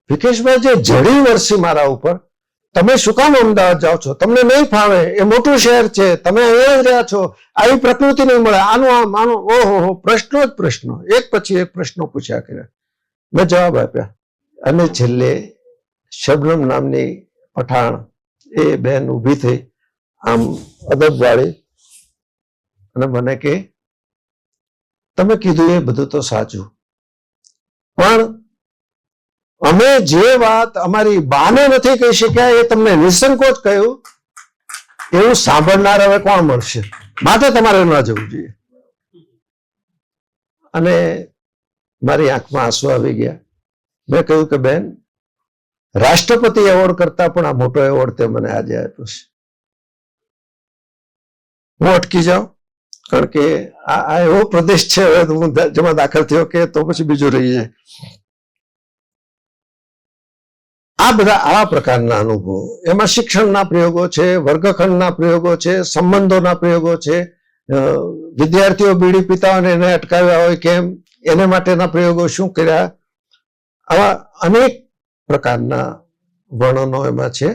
વિકેશભાઈ જે જડી વરસી મારા ઉપર, તમે શું કામ અમદાવાદ જાઓ છો, તમને નહીં ફાવે, એ મોટું શહેર છે, તમે અહીંયા જ રહ્યા છો, આવી પ્રકૃતિ નહીં મળે, આનું આમ આનું, ઓહો, પ્રશ્નો જ પ્રશ્નો, એક પછી એક પ્રશ્નો પૂછ્યા કર્યા. મેં જવાબ આપ્યા. અને છેલ્લે શબનમ નામની પઠાણ એ બેન ઊભી થઈ આમ અદબ વાળી અને મને કે તમે કીધું એ બધું તો સાચું, પણ અમે જે વાત અમારી બાને નથી કહી શક્યા એ તમને નિસંકોચ કહ્યું, એવું સાંભળનાર હવે કોણ મળશે, માટે તમારે ન જવું જોઈએ. અને મારી આંખમાં આંસુ આવી ગયા. મેં કહ્યું કે બેન, રાષ્ટ્રપતિ એવોર્ડ કરતા પણ આ મોટો એવોર્ડ તે મને આજે આપ્યો છે. હું અટકી જાઉં, કારણ કે આ એવો પ્રદેશ છે હવે હું જેમાં દાખલ થયો કે તો પછી બીજું રહી જાય. આ બધા આવા પ્રકારના અનુભવો, એમાં શિક્ષણના પ્રયોગો છે, વર્ગખંડના પ્રયોગો છે, સંબંધોના પ્રયોગો છે, વિદ્યાર્થીઓ બીડી પીતા હોય એને અટકાવ્યા હોય કેમ, એને માટેના પ્રયોગો શું કર્યા, આવા અનેક પ્રકારના વર્ણનો એમાં છે.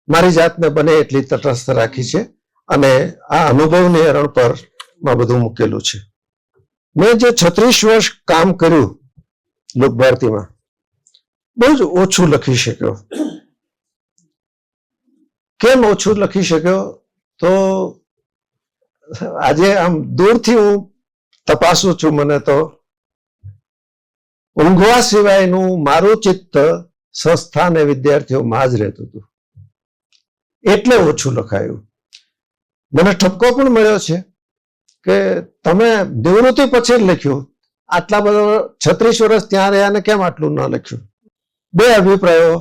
મારી જાતને બને એટલી તટસ્થ રાખી છે અને આ અનુભવની હરણ પર માં બધું મૂકેલું છે. મેં જે 36 વર્ષ કામ કર્યું લોકભારતીમાં, બહુ જ ઓછું લખી શક્યો. કેમ ઓછું લખી શક્યો? તો આજે આમ દૂરથી હું તપાસું છું, મને તો ઊંઘવા સિવાયનું મારું ચિત્ત સંસ્થા અને વિદ્યાર્થીઓમાં જ રહેતું હતું, એટલે ઓછું લખાયું. મને ઠપકો પણ મળ્યો છે કે તમે નિવૃત્તિ પછી લખ્યું, આટલા બધા 36 વર્ષ ત્યાં રહ્યા ને કેમ આટલું ન લખ્યું? બે અભિપ્રાયો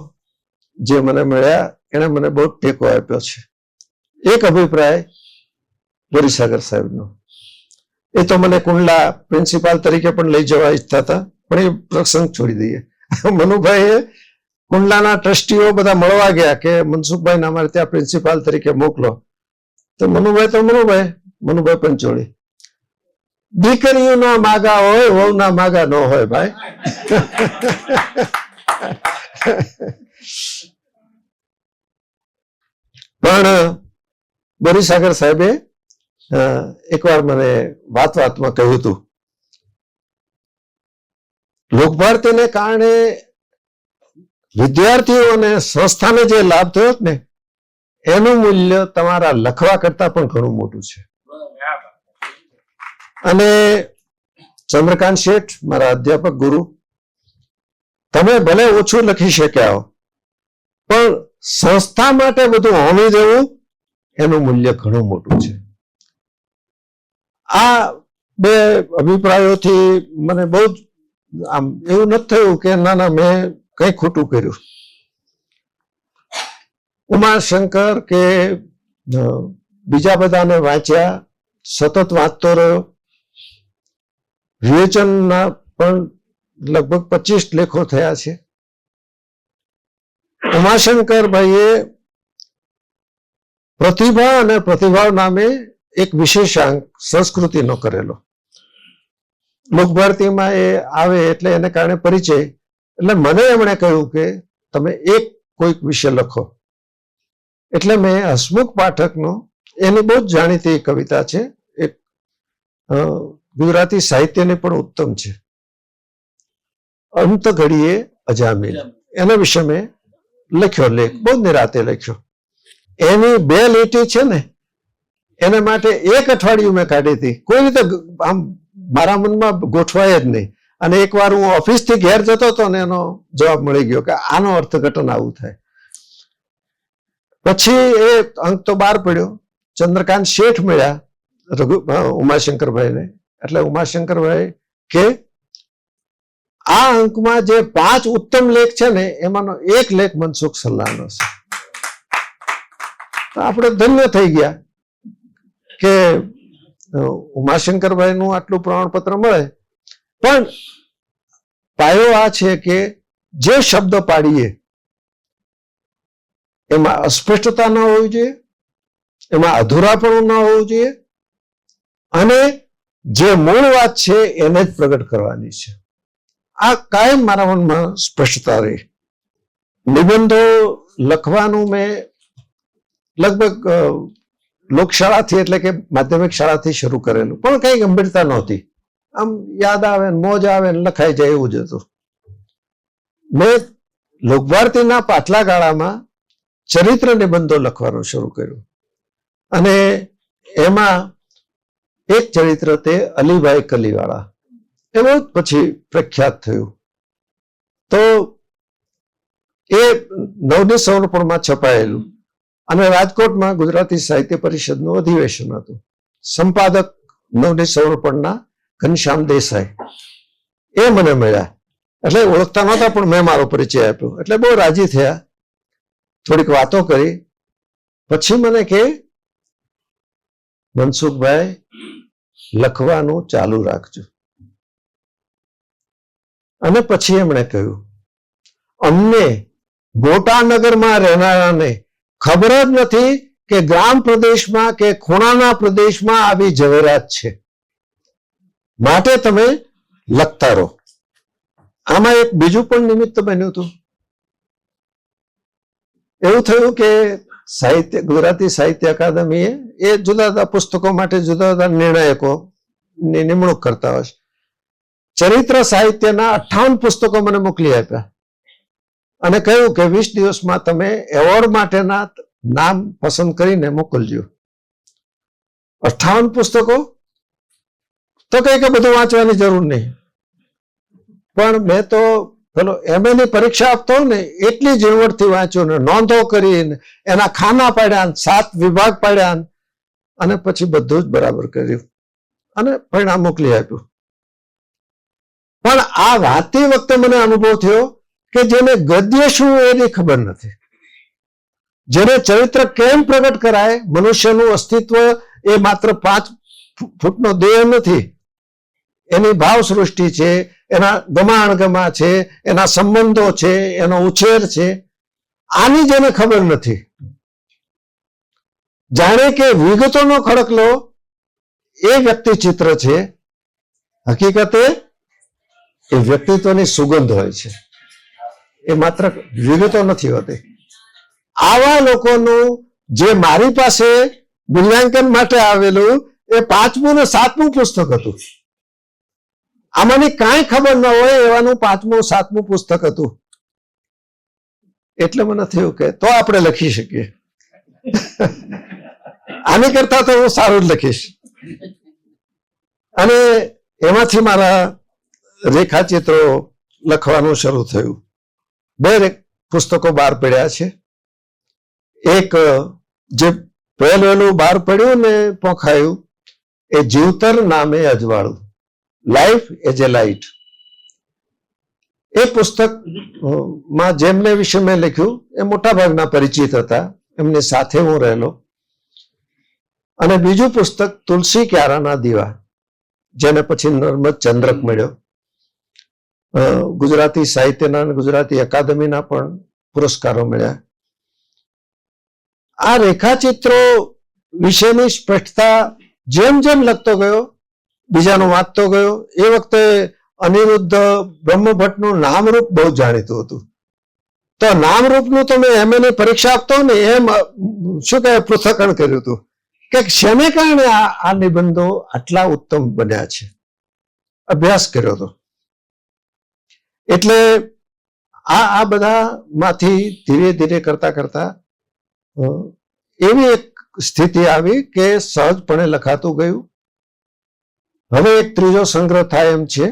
જે મને મળ્યા એને મને બહુ ટેકો આપ્યો છે. એક અભિપ્રાય બોરીસાગર સાહેબનો, એ તો મને કુંડલા પ્રિન્સિપાલ તરીકે પણ લઈ જવા ઈચ્છતા હતા, પણ એ પ્રસંગ છોડી દઈએ. મનુભાઈએ કુંડલાના ટ્રસ્ટીઓ બધા મળવા ગયા કે મનસુખભાઈને અમારે ત્યાં પ્રિન્સિપાલ તરીકે મોકલો. તો મનુભાઈ પંચોળી, દીકરીઓના માગા હોય વહુના માગા ન હોય ભાઈ. પણ બોરીસાગર સાહેબે એકવાર મને વાતમાં કહ્યું હતું, લોકભારતીને કારણે વિદ્યાર્થીઓ અને સંસ્થાને જે લાભ થયો ને એનું મૂલ્ય તમારા લખવા કરતા પણ ઘણું મોટું છે. અને ચંદ્રકાંત શેઠ, મારા અધ્યાપક ગુરુ, તમે ભલે ઓછું લખી શક્યા હો, પણ સંસ્થા માટે બધું હોમી દેવું એનું મૂલ્ય ઘણું મોટું છે. આ બે અભિપ્રાયોથી મને બહુ જ આમ એવું નથી થયું કે ના મેં કઈ ખોટું કર્યું. ઉમાશંકર કે બીજા બધાને વાંચ્યા, સતત વાંચતો રહ્યો. વિવેચનના પણ લગભગ 25 લેખો થયા છે. ઉમાશંકરભાઈએ પ્રતિભા અને પ્રતિભાવ નામે એક વિશેષાંક સંસ્કૃતિનો કરેલો. લોકભારતીમાં એ આવે એટલે એને કારણે પરિચય, એટલે મને એમણે કહ્યું કે તમે એક કોઈક વિશે લખો. એટલે મેં હસમુખ પાઠકનો, એની બહુ જ જાણીતી કવિતા છે, એક ગુજરાતી સાહિત્યની પણ ઉત્તમ છે, અંત ઘડીએ અજામિલ, એના વિશે મેં લખ્યો લેખ, બહુ નિરાતે લખ્યો. એની 2 લીટી છે ને એના માટે 1 અઠવાડિયું મેં કાઢી હતી, કોઈ રીતે આમ મારા મનમાં ગોઠવાય જ નહીં. અને એકવાર હું ઓફિસથી ઘેર જતો હતો ને એનો જવાબ મળી ગયો કે આનો અર્થઘટન આવું થાય. પછી એ અંક તો બહાર પડ્યો. ચંદ્રકાંત શેઠ મળ્યા ઉમાશંકરભાઈને, એટલે ઉમાશંકરભાઈ કે આ અંકમાં જે 5 ઉત્તમ લેખ છે ને એમાંનો 1 લેખ મનસુખ સલ્લાનો છે. આપણે ધન્ય થઈ ગયા કે ઉમાશંકરભાઈ નું આટલું પ્રમાણપત્ર મળે. પણ પાયો આ છે કે જે શબ્દ પાડીએ એમાં અસ્પષ્ટતા ન હોવી જોઈએ, એમાં અધૂરાપણું ન હોવું જોઈએ, અને જે મૂળ વાત છે એને જ પ્રગટ કરવાની છે. આ કાયમ મારા મનમાં સ્પષ્ટતા રહી. નિબંધો લખવાનું મેં લગભગ લોકશાળાથી એટલે કે માધ્યમિક શાળાથી શરૂ કરેલું, પણ કઈ ગંભીરતા નહોતી. આમ યાદ આવે ને મોજ આવે ને લખાઈ જાય એવું જ હતું. મેં લોકભારતીના પાછલા ગાળામાં ચરિત્ર નિબંધો લખવાનું શરૂ કર્યું, અને એમાં એક ચરિત્ર તે અલીભાઈ કલીવાળા, એ બહુ પછી પ્રખ્યાત થયું. તો એ નવની સમર્પણમાં છપાયેલું, અને રાજકોટમાં ગુજરાતી સાહિત્ય પરિષદનું અધિવેશન હતું. સંપાદક નવની સમર્પણના ઘનશ્યામ દેસાઈ એ મને મળ્યા. એટલે ઓળખતા નહોતા, પણ મેં મારો પરિચય આપ્યો એટલે બહુ રાજી થયા. થોડીક વાતો કરી પછી મને કે મનસુખભાઈ લખવાનું ચાલુ રાખજો. અને પછી એમણે કહ્યું, અમને મોટા નગરમાં રહેનારાને ખબર જ નથી કે ગ્રામ પ્રદેશમાં કે ખૂણાના પ્રદેશમાં આવી ઝવેરાત છે, માટે તમે લખતા રહો. આમાં એક બીજું પણ નિમિત્ત બન્યું હતું. એવું થયું કે ગુજરાતી સાહિત્ય અકાદમીએ એ જુદા જુદા પુસ્તકો માટે જુદા જુદા નિર્ણાયકોની નિમણૂક કરતા હોય છે. ચરિત્ર સાહિત્યના 58 પુસ્તકો મને મોકલી આપ્યા અને કહ્યું કે 20 દિવસમાં તમે એવોર્ડ માટેના નામ પસંદ કરીને મોકલજો. 58 પુસ્તકો તો કઈ કે બધું વાંચવાની જરૂર નહીં, પણ મેં તો પેલો MA ની પરીક્ષા આપતો ને એટલી ઝીણવટથી વાંચ્યું ને નોંધો કરીને એના ખાના પાડ્યા, 7 વિભાગ પાડ્યા, અને પછી બધું જ બરાબર કર્યું અને પરિણામ મોકલી આપ્યું. પણ આ વાંચતી વખતે મને અનુભવ થયો કે જેને ગદ્ય શું એની ખબર નથી, જેને ચરિત્ર કેમ પ્રગટ કરાય, મનુષ્યનું અસ્તિત્વ એ માત્ર 5 ફૂટનો દેહ નથી, એની ભાવ સૃષ્ટિ છે, એના ગમાણગમા છે, એના સંબંધો છે, એનો ઉછેર છે, આની જેને ખબર નથી. જાણે કે વિગતોનો ખડકલો એ વ્યક્તિ ચિત્ર છે, હકીકતે એ વ્યક્તિત્વની સુગંધ હોય છે, એ માત્ર વિગતો નથી હોતી. આવા લોકોનું જે મારી પાસે મૂલ્યાંકન માટે આવેલું એ 5મું ને 7મું પુસ્તક હતું. આમાંની કાંઈ ખબર ન હોય એવાનું 5મું 7મું પુસ્તક હતું. એટલે મને થયું કે તો આપણે લખી શકીએ, આની કરતા તો હું સારું જ લખીશ. અને એમાંથી મારા રેખાચિત્રો લખવાનું શરૂ થયું. 2 પુસ્તકો બહાર પડ્યા છે. એક જે પહેલું બહાર પડ્યું ને પોખાયું એ જીવતર નામે અજવાળું, લાઈફ એઝ એ લાઇટ. એ પુસ્તક માં જેમને વિશે મેં લખ્યું એ મોટા ભાગના પરિચિત હતા, એમની સાથે હું રહેલો. અને બીજું પુસ્તક તુલસી ક્યારાના દીવા, જેને પછી નર્મદ ચંદ્રક મળ્યો. ગુજરાતી સાહિત્યના અને ગુજરાતી અકાદમીના પણ પુરસ્કારો મળ્યા. આ રેખાચિત્રો વિશેની સ્પષ્ટતા જેમ જેમ લખતો ગયો, બીજાનું વાંચતો ગયો. એ વખતે અનિરુદ્ધ બ્રહ્મભટ્ટનું નામરૂપ બહુ જાણીતું હતું. તો નામરૂપનું તો મેં MA ની પરીક્ષા આપતો ને એમ શું કહે પૃથ્થકરણ કર્યું હતું કે શેને કારણે આ નિબંધો આટલા ઉત્તમ બન્યા છે, અભ્યાસ કર્યો હતો. એટલે આ બધા માંથી ધીરે ધીરે કરતા કરતા એવી એક સ્થિતિ આવી કે સહજપણે લખાતું ગયું. હવે એક ત્રીજો સંગ્રહ થાય એમ છે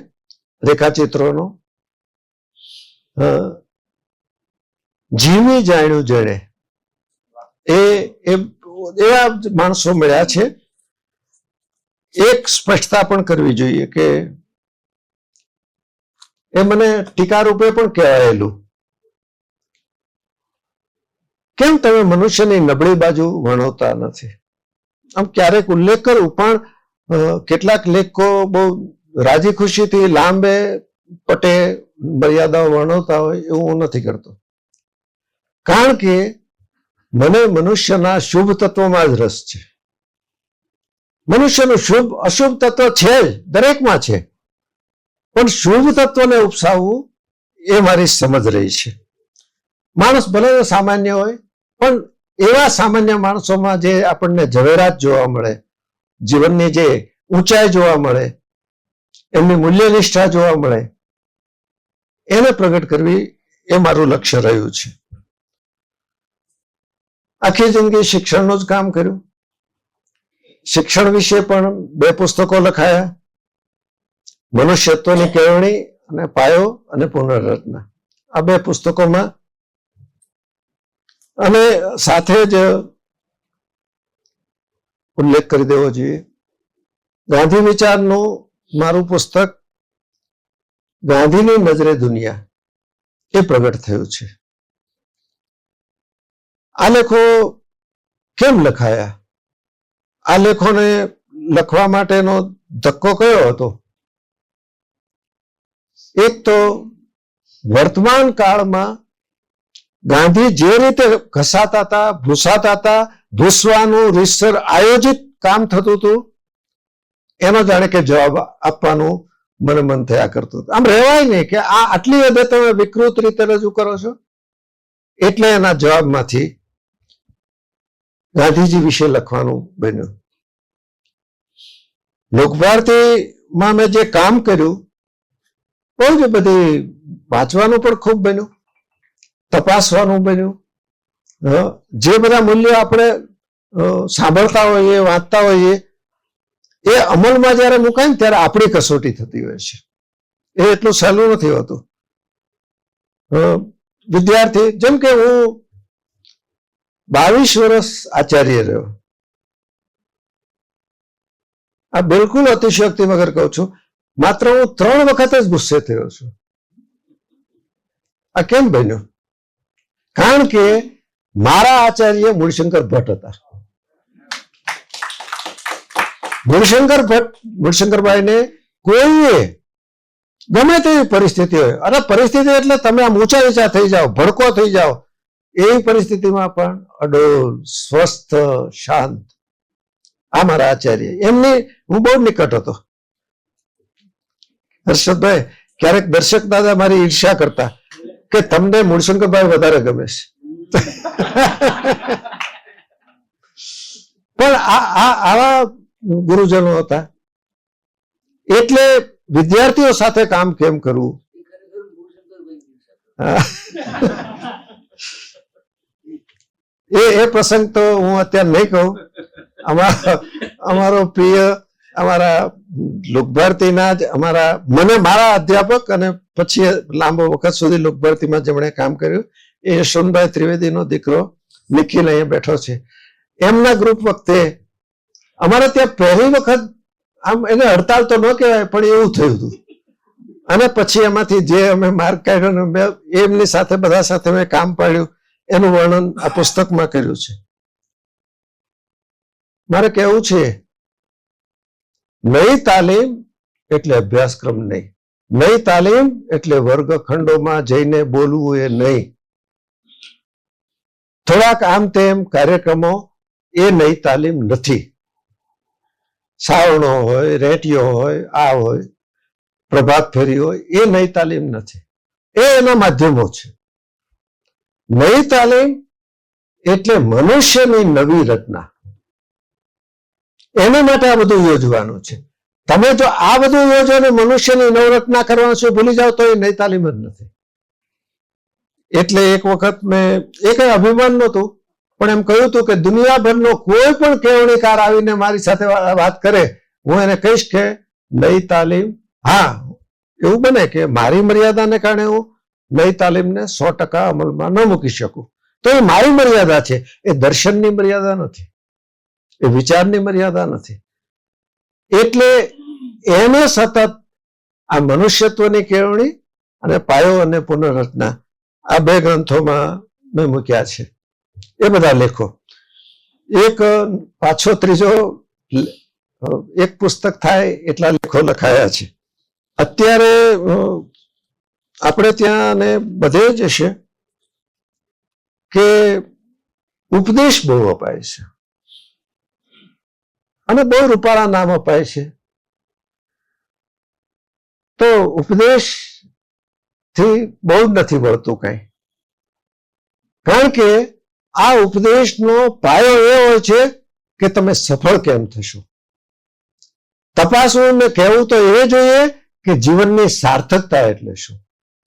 રેખાચિત્રોનો. જીવી જાણ્યું જેણે, એવા માણસો મળ્યા છે. એક સ્પષ્ટતા પણ કરવી જોઈએ કે એ મને ટીકા રૂપે પણ કહેવાયેલું, કેમ તમે મનુષ્યની નબળી બાજુ વર્ણવતા નથી? આમ ક્યારેક ઉલ્લેખ કરું, પણ કેટલાક લેખકો બહુ રાજી ખુશીથી લાંબે પટે મર્યાદાઓ વર્ણવતા હોય એવું હું નથી કરતો. કારણ કે મને મનુષ્યના શુભ તત્વમાં જ રસ છે. મનુષ્યનું શુભ અશુભ તત્વ છે જ, દરેકમાં છે, પણ શુભ તત્વને ઉપસાવવું એ મારી સમજ રહી છે. માણસ ભલે સામાન્ય હોય, પણ એવા સામાન્ય માણસોમાં જે આપણને ઝવેરાત જોવા મળે, જીવનની જે ઊંચાઈ જોવા મળે, એમની મૂલ્યનિષ્ઠા જોવા મળે, એને પ્રગટ કરવી એ મારું લક્ષ્ય રહ્યું છે. આખી જિંદગી શિક્ષણનું જ કામ કર્યું. શિક્ષણ વિશે પણ 2 પુસ્તકો લખાયા, મનુષ્યત્વની કેળવણી અને પાયો અને પુનર્રચના. આ 2 પુસ્તકોમાં, અને સાથે જ ઉલ્લેખ કરી દેવો જોઈએ, ગાંધી વિચારનું મારું પુસ્તક ગાંધીની નજરે દુનિયા એ પ્રગટ થયું છે. આ લેખો કેમ લખાયા? આ લેખોને લખવા માટેનો ધક્કો કયો હતો? એક તો વર્તમાન કાળમાં ગાંધી જે રીતે ઘસાતા હતા, ભૂસાતા હતા, ભૂસવાનું રીતસર આયોજિત કામ થતું હતું, એનો જાણે કે જવાબ આપવાનું મને મન થયા કરતું હતું. આમ રહેવાય નહીં કે આ આટલી હદે તમે વિકૃત રીતે રજૂ કરો છો. એટલે એના જવાબમાંથી ગાંધીજી વિશે લખવાનું બન્યું. લોકભારતીમાં મેં જે કામ કર્યું, બહુ જ બધી વાંચવાનું પણ ખૂબ બન્યું, તપાસવાનું બન્યું. જે બધા મૂલ્યો આપણે સાંભળતા હોઈએ, વાંચતા હોઈએ, એ અમલમાં જ્યારે મુકાય ને ત્યારે આપણી કસોટી થતી હોય છે. એ એટલું સહેલું નથી હોતું. વિદ્યાર્થી, જેમ કે હું 22 વર્ષ આચાર્ય રહ્યો. આ બિલકુલ અતિશયોક્તિ વગર કહું છું. માત્ર હું 3 વખત જ ગુસ્સે થયો છું. આ કેમ બન્યું? કારણ કે મારા આચાર્ય મૂળશંકર ભટ્ટ હતા. મૂળશંકરભાઈને કોઈએ ગમે તેવી પરિસ્થિતિ હોય, અને પરિસ્થિતિ એટલે તમે આમ ઊંચા નીચા થઈ જાઓ, ભડકો થઈ જાઓ, એવી પરિસ્થિતિમાં પણ અડોલ, સ્વસ્થ, શાંત. આ મારા આચાર્ય. એમની હું બહુ નિકટ હતો. હર્ષદભાઈ, ક્યારેક દર્શક દાદા મારી ઈર્ષ્યા કરતા કે તમને મૂળશંકરભાઈ વધારે ગમે છે. પણ આવા ગુરુજનો હતા. એટલે વિદ્યાર્થીઓ સાથે કામ કેમ કરવું, એ પ્રસંગ તો હું અત્યારે નહીં કહું. અમારો પ્રિય, અમારા લોકભારતીના જ મારા અધ્યાપક, અને પછી લાંબો વખત સુધી લોકભારતીમાં જેમણે કામ કર્યું, એ યશવંતભાઈ ત્રિવેદીનો દીકરો નિખિલ અહીંયા બેઠો છે. એમના ગ્રુપ વખતે અમારે ત્યાં પહેલી વખત, આમ એને હડતાલ તો ન કહેવાય, પણ એવું થયું હતું. અને પછી એમાંથી જે અમે માર્ક કાઢ્યો, એમની સાથે બધા સાથે મેં કામ પાડ્યું, એનું વર્ણન આ પુસ્તકમાં કર્યું છે. મારે કહેવું છે, નઈ તાલીમ એટલે અભ્યાસક્રમ નહીં, નઈ તાલીમ એટલે વર્ગખંડોમાં જઈને બોલવું એ નહીં, થોડાક આમ તેમ કાર્યક્રમો એ નઈ તાલીમ નથી. સાવણો હોય, રેટિયો હોય, આ હોય, પ્રભાત ફેરી હોય, એ નઈ તાલીમ નથી. એ એના માધ્યમો છે. નઈ તાલીમ એટલે મનુષ્યની નવી રચના. એના માટે આ બધું યોજવાનું છે. તમે જો આ બધું યોજો ને મનુષ્યની નવરચના કરવાનું છે ભૂલી જાઓ, તો એ નઈ તાલીમ જ નથી. એટલે એક વખત મેં, એ કઈ અભિમાન નહોતું, પણ એમ કહ્યું હતું કે દુનિયાભરનો કોઈ પણ કેળવણીકાર આવીને મારી સાથે વાત કરે, હું એને કહીશ કે નઈ તાલીમ, હા, એવું બને કે મારી મર્યાદાને કારણે હું નઈ તાલીમને 100% અમલમાં ન મૂકી શકું, તો એ મારી મર્યાદા છે. એ દર્શનની મર્યાદા નથી, એ વિચારની મર્યાદા નથી. એટલે એને સતત આ મનુષ્યત્વની કેળવણી અને પાયો અને પુનર્રચના, આ 2 ગ્રંથોમાં મેં મૂક્યા છે. એ બધા લેખો, એક પાછો ત્રીજો એક પુસ્તક થાય એટલા લેખો લખાયા છે. અત્યારે આપણે ત્યાં ને બધે જ છે કે ઉપદેશ બહુ અપાય છે અને બહુ રૂપાળા નામ અપાય છે. તો ઉપદેશ થી બહુ નથી મળતું કઈ, કારણ કે આ ઉપદેશનો પાયો એ હોય છે કે તમે સફળ કેમ થશો. તપાસવું ને કહેવું તો એ જોઈએ કે જીવનની સાર્થકતા એટલે શું.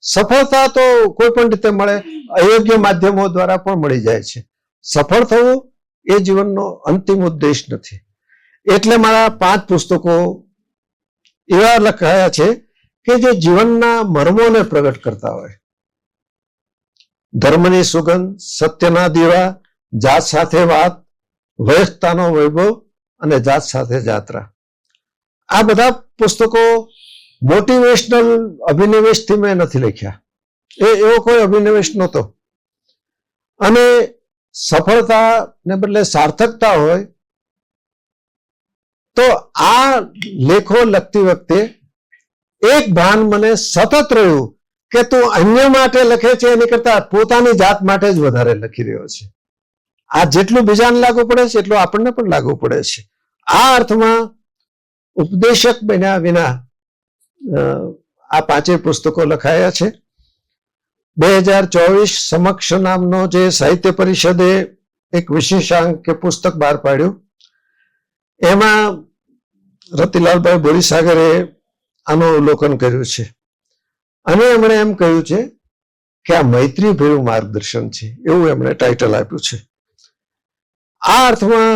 સફળતા તો કોઈ પણ રીતે મળે, અયોગ્ય માધ્યમો દ્વારા પણ મળી જાય છે. સફળ થવું એ જીવનનો અંતિમ ઉદ્દેશ નથી. એટલે મારા 5 પુસ્તકો એવા લખાયા છે કે જે જીવનના મર્મોને પ્રગટ કરતા હોય. ધર્મની સુગંધ, સત્યના દીવા, જાત સાથે વાત, વયસ્કતાનો વૈભવ અને જાત સાથે જાત્રા. આ બધા પુસ્તકો મોટિવેશનલ અભિનિવેશથી મેં નથી લખ્યા. એવો કોઈ અભિનિવેશ નહોતો. અને સફળતાને બદલે સાર્થકતા હોય તો આ લેખો લખતી વખતે એક ભાન મને સતત રહ્યું કે તું અન્ય માટે લખે છે એની કરતા પોતાની જાત માટે જ વધારે લખી રહ્યો છે. આ જેટલું બીજાને લાગુ પડે છે એટલું આપણને પણ લાગુ પડે છે. આ અર્થમાં ઉપદેશક બન્યા વિના આ 5 પુસ્તકો લખાયા છે. 2024 સમક્ષ નામનો જે સાહિત્ય પરિષદે એક વિશેષાંક કે પુસ્તક બહાર પાડ્યું, એમાં રતિલાલભાઈ બોરીસાગરે આનું અવલોકન કર્યું છે અને એમણે એમ કહ્યું છે કે આ મૈત્રી ભર્યું માર્ગદર્શન છે, એવું એમણે ટાઇટલ આપ્યું છે. આ અર્થમાં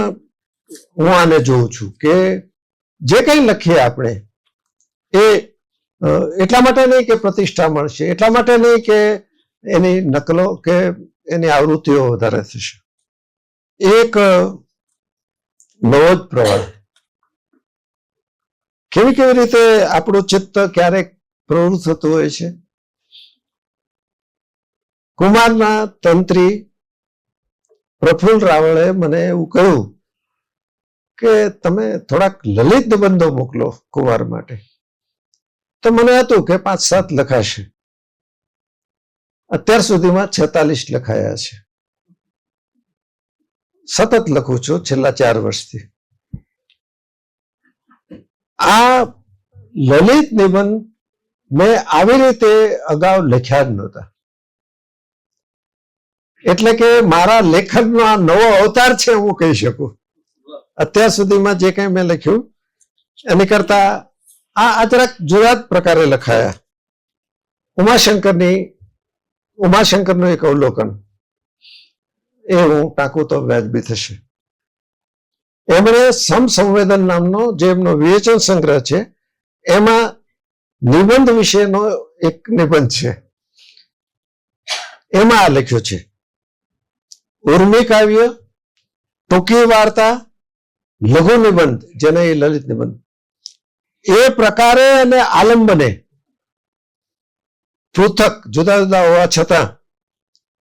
હું આને જોઉં છું કે જે કંઈ લખીએ આપણે એ એટલા માટે નહીં કે પ્રતિષ્ઠા મળશે, એટલા માટે નહીં કે એની નકલો કે એની આવૃત્તિઓ વધારે થશે. એક નવો જ પ્રવાહ, કેવી રીતે આપણું ચિત્ત ક્યારેક પ્રવૃત્ત થતું હોય છે. કુમારના તંત્રી પ્રફુલ્લ રાવળે મને એવું કહ્યું કે તમે થોડાક લલિત નિબંધો મોકલો કુમાર માટે. તો મને હતું કે 5-7 લખાશે. અત્યાર સુધીમાં 46 લખાયા છે. સતત લખું છું છેલ્લા 4 વર્ષથી. આ લલિત નિબંધ મેં આવી રીતે અગાઉ લખ્યા જ નહોતા. એટલે કે મારા લેખનનો આ નવો અવતાર છે હું કહી શકું. અત્યાર સુધીમાં જે કંઈ મેં લખ્યું એની કરતા આ જરાક જુદા જ પ્રકારે લખાયા. ઉમાશંકરનું એક અવલોકન એ હું ટાંકું તો વ્યાજબી થશે. એમણે સમસંવેદન નામનો જે એમનો વિવેચન સંગ્રહ છે એમાં નિબંધ વિશેનો એક નિબંધ છે, એમાં આ લખ્યું છે: ઉર્મી કાવ્ય, ટૂંકી વાર્તા, લઘુ નિબંધ, જેને એ લલિત નિબંધ, એ પ્રકારે અને આલંબને પૃથક જુદા જુદા હોવા છતાં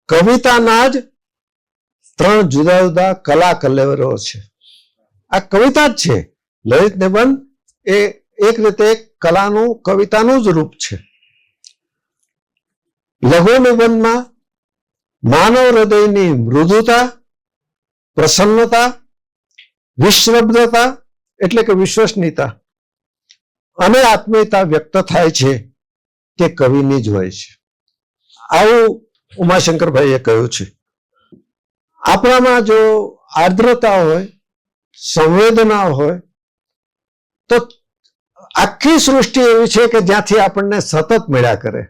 કવિતાના જ 3 જુદા જુદા કલા કલેવરો છે. આ કવિતા જ છે. લલિત નિબંધ એ એક રીતે કલાનું, કવિતાનું જ રૂપ છે. લઘુ નિબંધમાં માનવ હૃદયની મૃદુતા, પ્રસન્નતા, વિશ્રબ્દતા એટલે કે વિશ્વસનીયતા અને આત્મીયતા વ્યક્ત થાય છે તે કવિની જ હોય છે. આવું ઉમાશંકરભાઈએ કહ્યું છે. આપણામાં જો આર્દ્રતા હોય, સંવેદના હોય તો આખી સૃષ્ટિ એવી છે કે જ્યાંથી આપણને સતત મળ્યા કરે.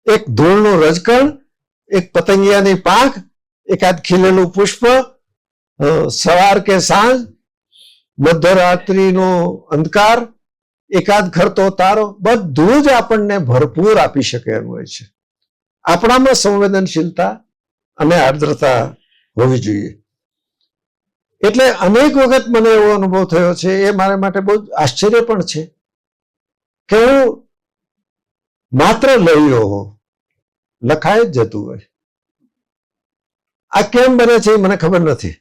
એક ધૂળનું રજકણ, એક પતંગિયાની પાંખ, એકાદ ખીલેલું પુષ્પ, સવાર કે સાંજ, મધ્યરાત્રિનો અંધકાર, એકાદ ખરતો તારો, બધું જ આપણને ભરપૂર આપી શકે એમ હોય છે. આપણામાં સંવેદનશીલતા અને આર્દ્રતા હોવી જોઈએ. એટલે અનેક વખત મને એવો અનુભવ થયો છે, એ મારા માટે બહુ આશ્ચર્ય પણ છે કે હું માત્ર લઈ લખાય જ જતું હોય. આ કેમ બને છે મને ખબર નથી,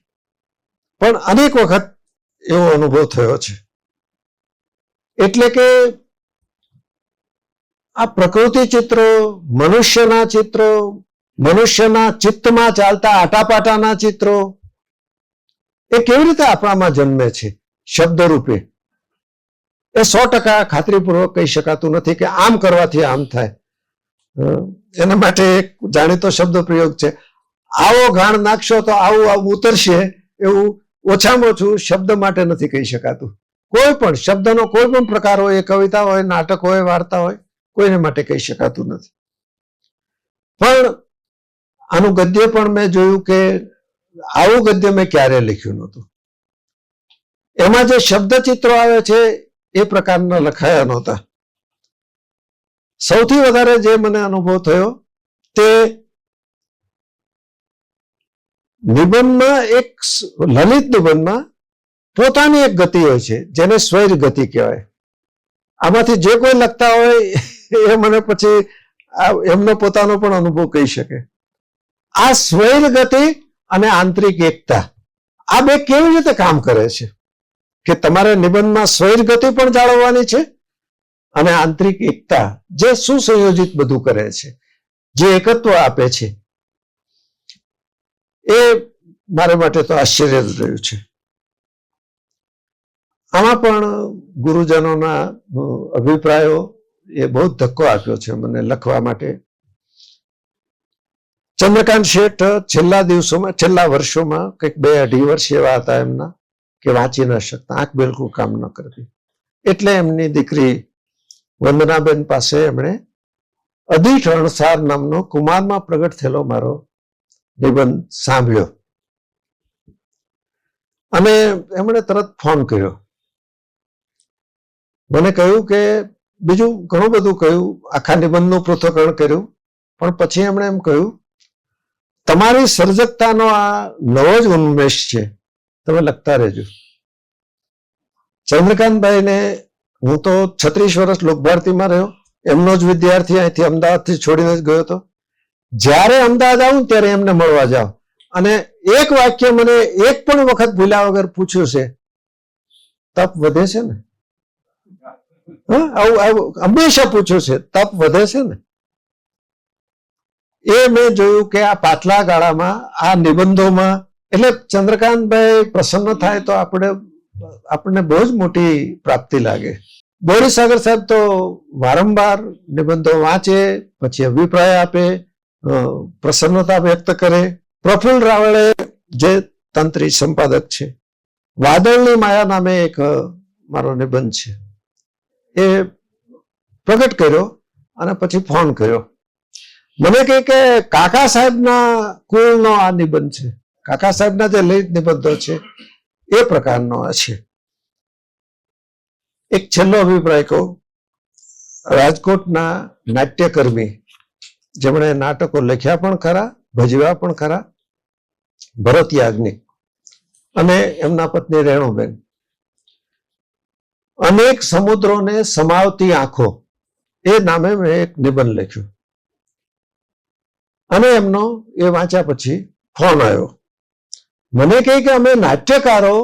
પણ અનેક વખત એવો અનુભવ થયો છે. એટલે કે આ પ્રકૃતિ ચિત્રો, મનુષ્યના ચિત્રો, મનુષ્યના ચિત્તમાં ચાલતા આટાપાટાના ચિત્રો એ કેવી રીતે આપણામાં જન્મે છે શબ્દ રૂપે? એ 100% ખાતરીપૂર્વક કહી શકાતું નથી કે આમ કરવાથી આમ થાય. એના માટે એક જાણીતો શબ્દ પ્રયોગ છે, આવો ઘાણ નાખશો તો આવું આવું ઉતરશે. એવું ઓછામાં ઓછું શબ્દ માટે નથી કહી શકાતું. કોઈ પણ શબ્દનો કોઈ પણ પ્રકાર હોય, એ કવિતા હોય, નાટક હોય, વાર્તા હોય, કોઈને માટે કહી શકાતું નથી. પણ આનું ગદ્ય પણ મેં જોયું કે આવું ગદ્ય મેં ક્યારે લખ્યું નહોતું. એમાં જે શબ્દ ચિત્રો આવે છે એ પ્રકારના લખાયા નહોતા. સૌથી વધારે જે મને અનુભવ થયો તે નિબંધમાં, એક લલિત નિબંધમાં પોતાની એક ગતિ હોય છે જેને સ્વૈર ગતિ કહેવાય. આમાંથી જે કોઈ લખતા હોય એ મને પછી એમનો પોતાનો પણ અનુભવ કહી શકે. આ સ્વૈર ગતિ અને આંતરિક એકતા, આ બે કેવી રીતે કામ કરે છે કે તમારે નિબંધમાં સ્વૈર ગતિ પણ જાળવવાની છે અને આંતરિક એકતા જે સુસંયોજિત બધું કરે છે, જે એકત્વ આપે છે, એ મારા માટે તો આશ્ચર્ય જ રહ્યું છે. આમાં પણ ગુરુજનોના અભિપ્રાયો એ બહુ ધક્કો આપ્યો છે મને લખવા માટે. ચંદ્રકાંત શેઠ છેલ્લા દિવસોમાં, છેલ્લા વર્ષોમાં કંઈક 2-2.5 વર્ષ એવા હતા એમના કે વાંચી ન શકતા, આંખ બિલકુલ કામ ન કરતી. એટલે એમની દીકરી વંદનાબેન પાસે એમણે અદીઠ અણસાર નામનો કુમારમાં પ્રગટ થયેલો મારો નિબંધ સાંભળ્યો અને એમણે તરત ફોન કર્યો. મને કહ્યું કે બીજું ઘણું બધું કહ્યું, આખા નિબંધનું પૃથ્થકરણ કર્યું, પણ પછી એમણે એમ કહ્યું, તમારી સર્જકતાનો આ નવો જ ઉન્મેષ છે, તમે લખતા રહેજો. ચંદ્રકાંતભાઈને હું તો 36 વર્ષ લોકભારતીમાં રહ્યો, એમનો જ વિદ્યાર્થી, અહીંથી અમદાવાદથી છોડીને જ ગયો હતો. જ્યારે અમદાવાદ આવું ત્યારે એમને મળવા જાઓ અને એક વાક્ય મને એક પણ વખત ભૂલ્યા વગર પૂછ્યું છે, તપ વધે છે ને? આવું હંમેશા પૂછ્યું છે, તપ વધે છે ને? એ મેં જોયું કે આ પાછલા ગાળામાં આ નિબંધોમાં, એટલે ચંદ્રકાંતભાઈ પ્રસન્ન થાય તો આપણને બહુ જ મોટી પ્રાપ્તિ લાગે. બોરીસાગર સાહેબ તો વારંવાર નિબંધો વાંચે, પછી અભિપ્રાય આપે, પ્રસન્નતા વ્યક્ત કરે. પ્રફુલ્લ રાવળે જે તંત્રી સંપાદક છે, વાદળની માયા નામે એક મારો નિબંધ છે, એ પ્રગટ કર્યો અને પછી ફોન કર્યો. મને કહે કે કાકા સાહેબના કુળનો આ નિબંધ છે, કાકા સાહેબના જે લલિત નિબંધો છે એ પ્રકારનો આ છે. એક છેલ્લો અભિપ્રાય કહું, રાજકોટના નાટ્યકર્મી જેમણે નાટકો લખ્યા પણ ખરા, ભજવ્યા પણ ખરા, ભરત યાજ્ઞિક અને એમના પત્ની રેણુબેન, અનેક સમુદ્રોને સમાવતી આંખો એ નામે મેં એક નિબંધ લખ્યું અને એમનો એ વાંચ્યા પછી ફોન આવ્યો. મને કહે કે અમે નાટ્યકારો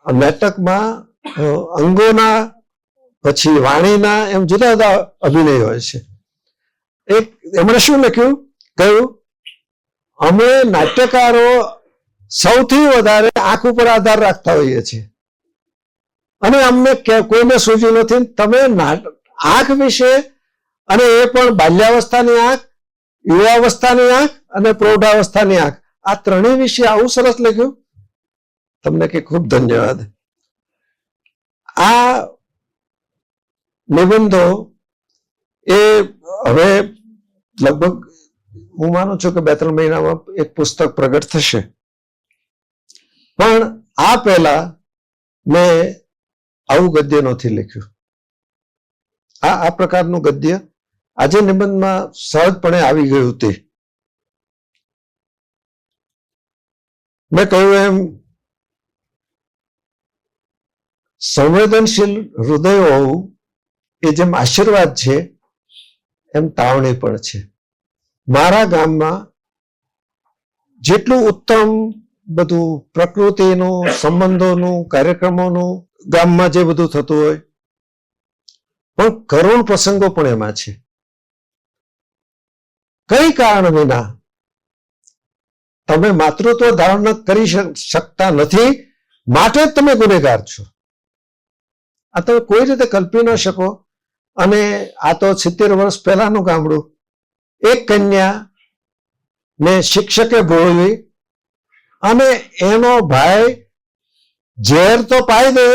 નાટકમાં અંગોના પછી વાણીના એમ જુદા જુદા અભિનય હોય છે. એક એમણે શું લખ્યું, કહ્યું, અમે નાટ્યકારો સૌથી વધારે આંખ ઉપર આધાર રાખતા હોઈએ છીએ અને અમને કોઈને સૂઝ્યું નથી. તમે આંખ વિશે, અને એ પણ બાલ્યાવસ્થાની આંખ, યુવાવસ્થાની આંખ અને પ્રૌઢાવસ્થાની આંખ, આ ત્રણેય વિશે આવું સરસ લખ્યું, તમને કે ખૂબ ધન્યવાદ. આ નિબંધો એ હવે લગભગ હું માનું છું કે 2-3 મહિનામાં એક પુસ્તક પ્રગટ થશે. પણ આ પહેલા મેં આવું ગદ્ય નથી લખ્યું. આ પ્રકારનું ગદ્ય આજે નિબંધમાં સહજપણે આવી ગયું. તે મેં કહ્યું એમ સંવેદનશીલ હૃદય હોવું એ જેમ આશીર્વાદ છે એમ તાવણી પણ છે. મારા ગામમાં જેટલું ઉત્તમ બધું પ્રકૃતિનું, સંબંધોનું, કાર્યક્રમોનું ગામમાં જે બધું થતું હોય, પણ કરુણ પ્રસંગો પણ એમાં છે. કઈ કારણ વિના તમે માતૃત્વ ધારણ કરી શકતા નથી, માટે જ તમે ગુનેગાર છો. આ તમે કોઈ રીતે કલ્પી ન શકો. અને આ તો 70 વર્ષ પહેલાનું ગામડું. એક કન્યા ને શિક્ષકે ભોળવી અને એનો ભાઈ ઝેર તો પાઈ દે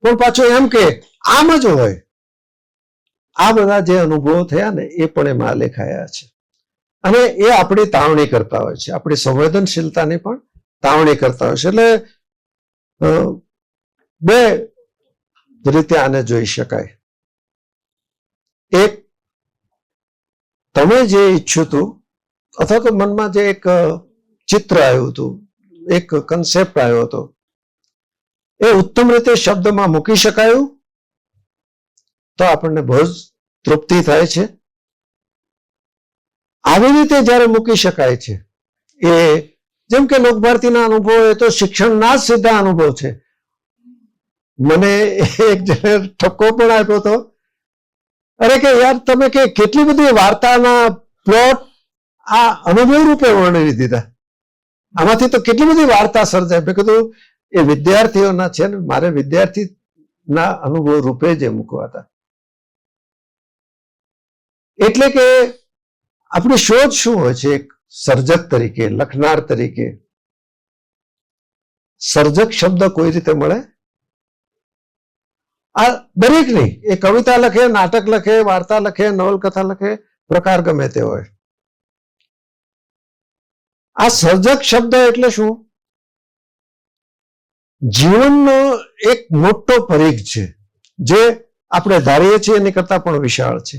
પણ પાછો એમ કે આમ જ હોય. આ બધા જે અનુભવો થયા ને એ પણ એમાં લેખાયા છે. અને એ આપણી તાવણી કરતા હોય છે, આપણી સંવેદનશીલતાની પણ તાવણી કરતા હોય છે. એટલે બે રીતે આને જોઈ શકાય. એક, તમે જે ઈચ્છ્યું હતું અથવા તો મનમાં જે એક ચિત્ર આવ્યું હતું, એક કન્સેપ્ટ આવ્યો હતો, એ ઉત્તમ રીતે શબ્દમાં મૂકી શકાયું તો આપણને બહુ જ તૃપ્તિ થાય છે. આવી રીતે જ્યારે મૂકી શકાય છે, એ જેમ કે લોકભારતીના અનુભવો એ તો શિક્ષણના જ સીધા અનુભવ છે. મને એક જણે ઠપકો પણ આપ્યો હતો, અરે કે યાર તમે કે કેટલી બધી વાર્તાના પ્લોટ આ અનુભવ રૂપે વર્ણવી દીધા, આમાંથી તો કેટલી બધી વાર્તા સર્જાય. મેં કીધું એ વિદ્યાર્થીઓના છે ને, મારે વિદ્યાર્થીના અનુભવ રૂપે જ મૂકવા હતા. એટલે કે આપણી શોધ શું હોય છે? એક સર્જક તરીકે, લખનાર તરીકે સર્જક શબ્દ કોઈ રીતે મળે? આ દરેક નહીં, એ કવિતા લખે, નાટક લખે, વાર્તા લખે, નવલકથા લખે, પ્રકાર ગમે તે હોય. આ સર્જક શબ્દ એટલે શું? જીવનનો એક મોટો પરિઘ છે, જે આપણે ધારીએ છીએ એની કરતા પણ વિશાળ છે.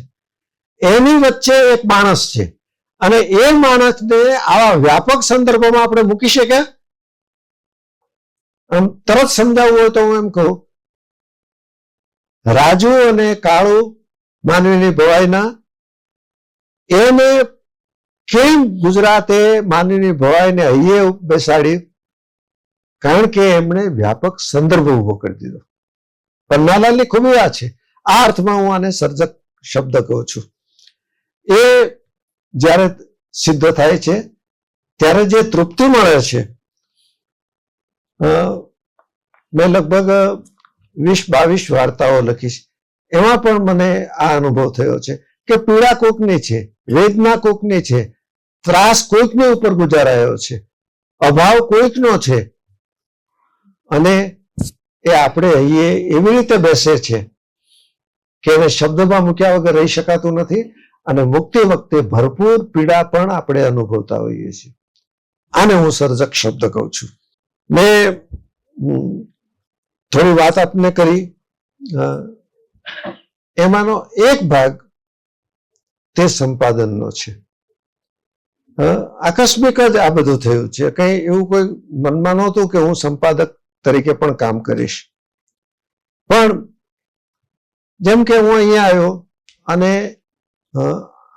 એની વચ્ચે એક માણસ છે અને એ માણસને આવા વ્યાપક સંદર્ભમાં આપણે મૂકી શકીએ. આમ તરત સમજાવવું હોય તો હું એમ કહું, રાજુ અને કાળુ માનવીની ભવાઈના, એને કેમ ગુજરાતે માનવીની ભવાઈને હૈયે બેસાડી? કારણ કે એમણે વ્યાપક સંદર્ભ ઉભો કરી દીધો. પન્નાલાલની ખૂબી આ છે. આ અર્થમાં હું આને સર્જક શબ્દ કહું છું. એ જ્યારે સિદ્ધ થાય છે ત્યારે જે તૃપ્તિ મળે છે, મેં લગભગ 20-22 વાર્તાઓ લખી છે, એમાં પણ મને આ અનુભવ થયો છે કે પીડા કોકની છે, વેદના કોકની છે, ત્રાસ કોઈકની ઉપર ગુજારાયો છે, અભાવ કોઈકનો છે, અને એ આપણે અહીંયા એવી રીતે બેસે છે કે એને શબ્દમાં મૂક્યા વગર રહી શકાતું નથી. અને મુક્તિ વખતે ભરપૂર પીડા પણ આપણે અનુભવતા હોઈએ છીએ. આને હું સર્જક શબ્દ કહું છું. મેં થોડી વાત આપને કરી, એમાંનો એક ભાગ તે સંપાદનનો છે. આકસ્મિક જ આ બધું થયું છે, કઈ એવું કોઈ મનમાં નહોતું કે હું સંપાદક તરીકે પણ કામ કરીશ. પણ જેમ કે હું અહીંયા આવ્યો અને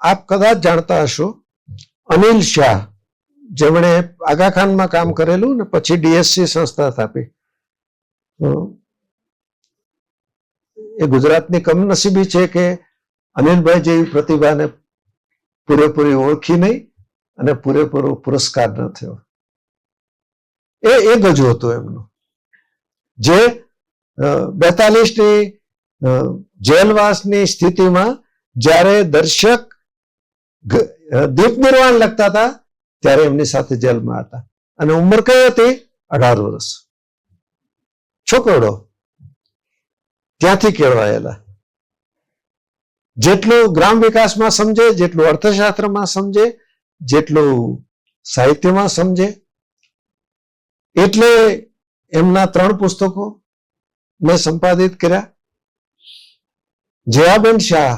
આપ કદાચ જાણતા હશો, અનિલ શાહ, જેમણે આગાખાનમાં કામ કરેલું ને પછી ડીએસસી સંસ્થા સ્થાપી, એ ગુજરાતની કમનસીબી છે કે અનિલભાઈ જેવી પ્રતિભાને પૂરેપૂરી ઓળખી નહીં અને પૂરેપૂરો પુરસ્કાર ન થયો. એ ગજુ હતું એમનું, જે 42ની જેલવાસની સ્થિતિમાં જ્યારે દર્શક દીપ નિર્વાણ લખતા હતા ત્યારે એમની સાથે જેલમાં હતા. અને ઉંમર કઈ હતી? 18 વર્ષ. છોકરો ત્યાંથી કેળવાયેલા. જેટલું ગ્રામ વિકાસમાં સમજે, જેટલું અર્થશાસ્ત્રમાં સમજે, જેટલું સાહિત્યમાં સમજે, એટલે એમના 3 પુસ્તકો મેં સંપાદિત કર્યા. જયાબેન શાહ,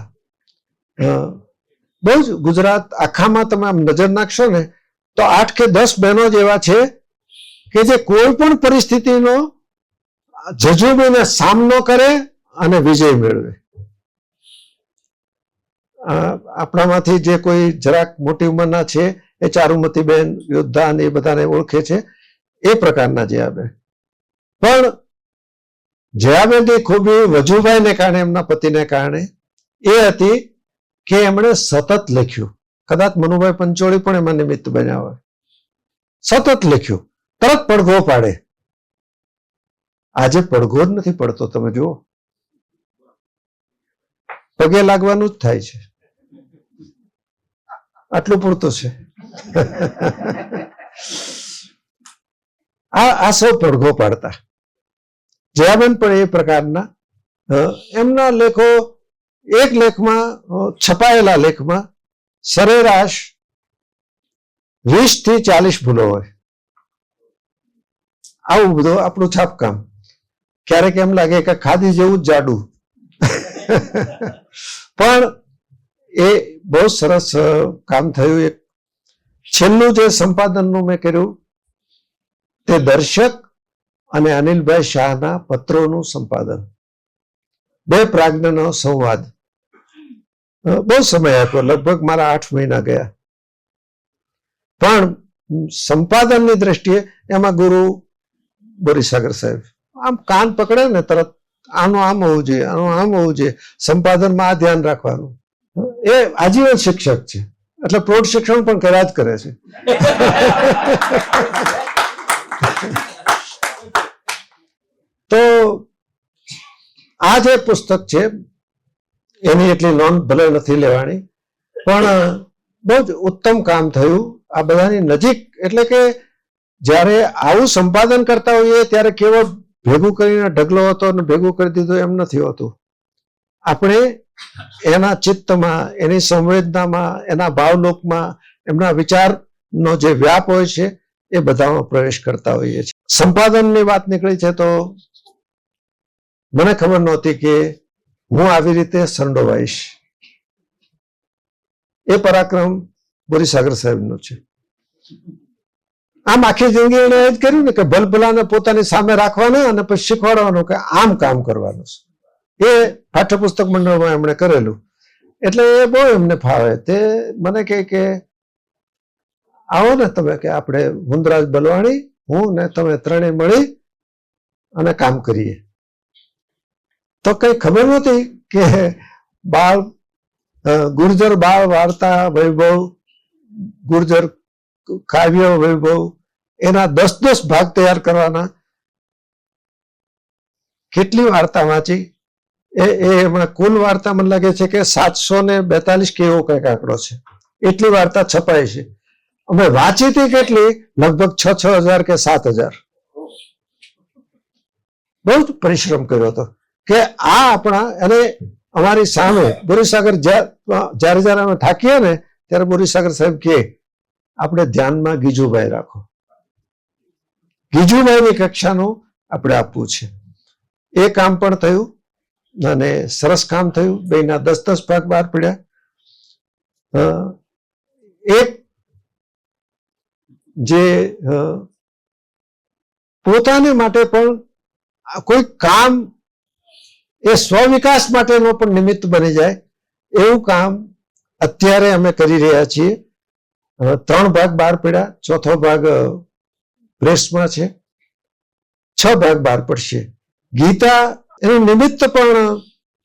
બહુ જ ગુજરાત આખામાં તમે આમ નજર નાખશો ને તો 8 કે 10 બહેનો જેવા છે કે જે કોઈ પણ પરિસ્થિતિનો જજુમીને સામનો કરે અને વિજય મેળવે. આપણામાંથી જે કોઈ જરાક મોટી ઉંમરના છે એ ચારુમતીબેન, યોદ્ધા ને એ બધાને ઓળખે છે, એ પ્રકારના જયાબેન. પણ જયાબેનની ખૂબી વજુભાઈને કારણે, એમના પતિને કારણે એ હતી કે એમણે સતત લખ્યું. કદાચ મનુભાઈ પંચોળી પણ એમાં નિમિત્ત બન્યા હોય. સતત લખ્યું, તરત પડઘો પાડે. આજે પડઘો જ નથી પડતો. તમે જુઓ, પગે લાગવાનું જ થાય છે. આટલું પૂરતું છે. આ સૌ પડઘો પાડતા. જયાબેન પણ એ પ્રકારના એમના લેખો, એક લેખમાં, છપાયેલા લેખમાં સરેરાશ 20 થી 40 ભૂલો હોય. આવું બધું આપણું છાપકામ. ક્યારેક એમ લાગે કે ખાદી જેવું જ જાડું. પણ એ બહુ સરસ કામ થયું. એક છેલ્લું જે સંપાદનનું મેં કર્યું તે દર્શક અને અનિલભાઈ શાહના પત્રોનું સંપાદન. બે પ્રાજ્ઞનો સંવાદ. બહુ સમય આપ્યો, લગભગ મારા 8 મહિના ગયા. પણ સંપાદનની દ્રષ્ટિએ એમાં ગુરુ બોરીસાગર સાહેબ આમ કાન પકડે ને તરત, આનું આમ હોવું જોઈએ, આનું આમ હોવું જોઈએ, સંપાદનમાં આ ધ્યાન રાખવાનું. એ આજીવન શિક્ષક છે, એટલે પ્રૌઢ શિક્ષણ પણ કર્યા જ કરે છે. તો આ જે પુસ્તક છે એની એટલી નોંધ ભલે નથી લેવાની, પણ બહુ જ ઉત્તમ કામ થયું. આ બધાની નજીક, એટલે કે જ્યારે આવું સંપાદન કરતા હોઈએ ત્યારે કેવો ભેગું કરીને ઢગલો હતો અને ભેગું કરી દીધું એમ નથી હોતું. આપણે એના ચિત્તમાં, એની સંવેદનામાં, એના ભાવલોકમાં, એમના વિચારનો જે વ્યાપ હોય છે એ બધામાં પ્રવેશ કરતા હોઈએ છીએ. સંપાદનની વાત નીકળી છે તો મને ખબર નહોતી કે હું આવી રીતે સંડોવાઈશ. એ પરાક્રમ બોરીસાગર સાહેબનો છે. આમ આખી જિંદગી એને એ જ કર્યું ને કે ભલભલાને પોતાની સામે રાખવાના અને પછી શીખવાડવાનું કે આમ કામ કરવાનું છે. એ પાઠ્યપુસ્તક મંડળમાં એમણે કરેલું, એટલે એ બહુ એમને ફાવે. તે મને કહે કે આવો ને તમે, કે આપણે હુંદરાજ બલવાણી, હું ને તમે ત્રણેય મળી અને કામ કરીએ. તો કઈ ખબર નહોતી કે બાળ ગુર્જર બાળ વાર્તા વૈભવ, ગુર્જર કાવ્ય વૈભવ, એના 10 ભાગ તૈયાર કરવાના. કેટલી વાર્તા વાંચી એમાં કુલ વાર્તા મને લાગે છે કે 742 કે એવો કઈક આંકડો છે. એટલી વાર્તા છપાય છે. અમે વાંચી હતી કેટલી, લગભગ 6,000 કે 7,000. બહુ જ પરિશ્રમ કર્યો હતો કે આ આપણા, અને અમારી સામે બોરીસાગર જ્યારે અમે થાકીએ ને ત્યારે બોરીસાગર સાહેબ કે આપણે ધ્યાનમાં ગીજુભાઈ રાખો. ગીજુભાઈની કક્ષાનું આપણે આપવું છે. એ કામ પણ થયું અને સરસ કામ થયું. બેના 10 ભાગ બહાર પડ્યા. એક જે પોતાને માટે પણ કોઈ કામ એ સ્વવિકાસ માટેનો પણ નિમિત્ત બની જાય એવું કામ અત્યારે અમે કરી રહ્યા છીએ. 3 ભાગ બહાર પડ્યા, 4થો ભાગ પ્રેસમાં છે, 6 ભાગ બહાર પડશે. ગીતા એનું નિમિત્ત પણ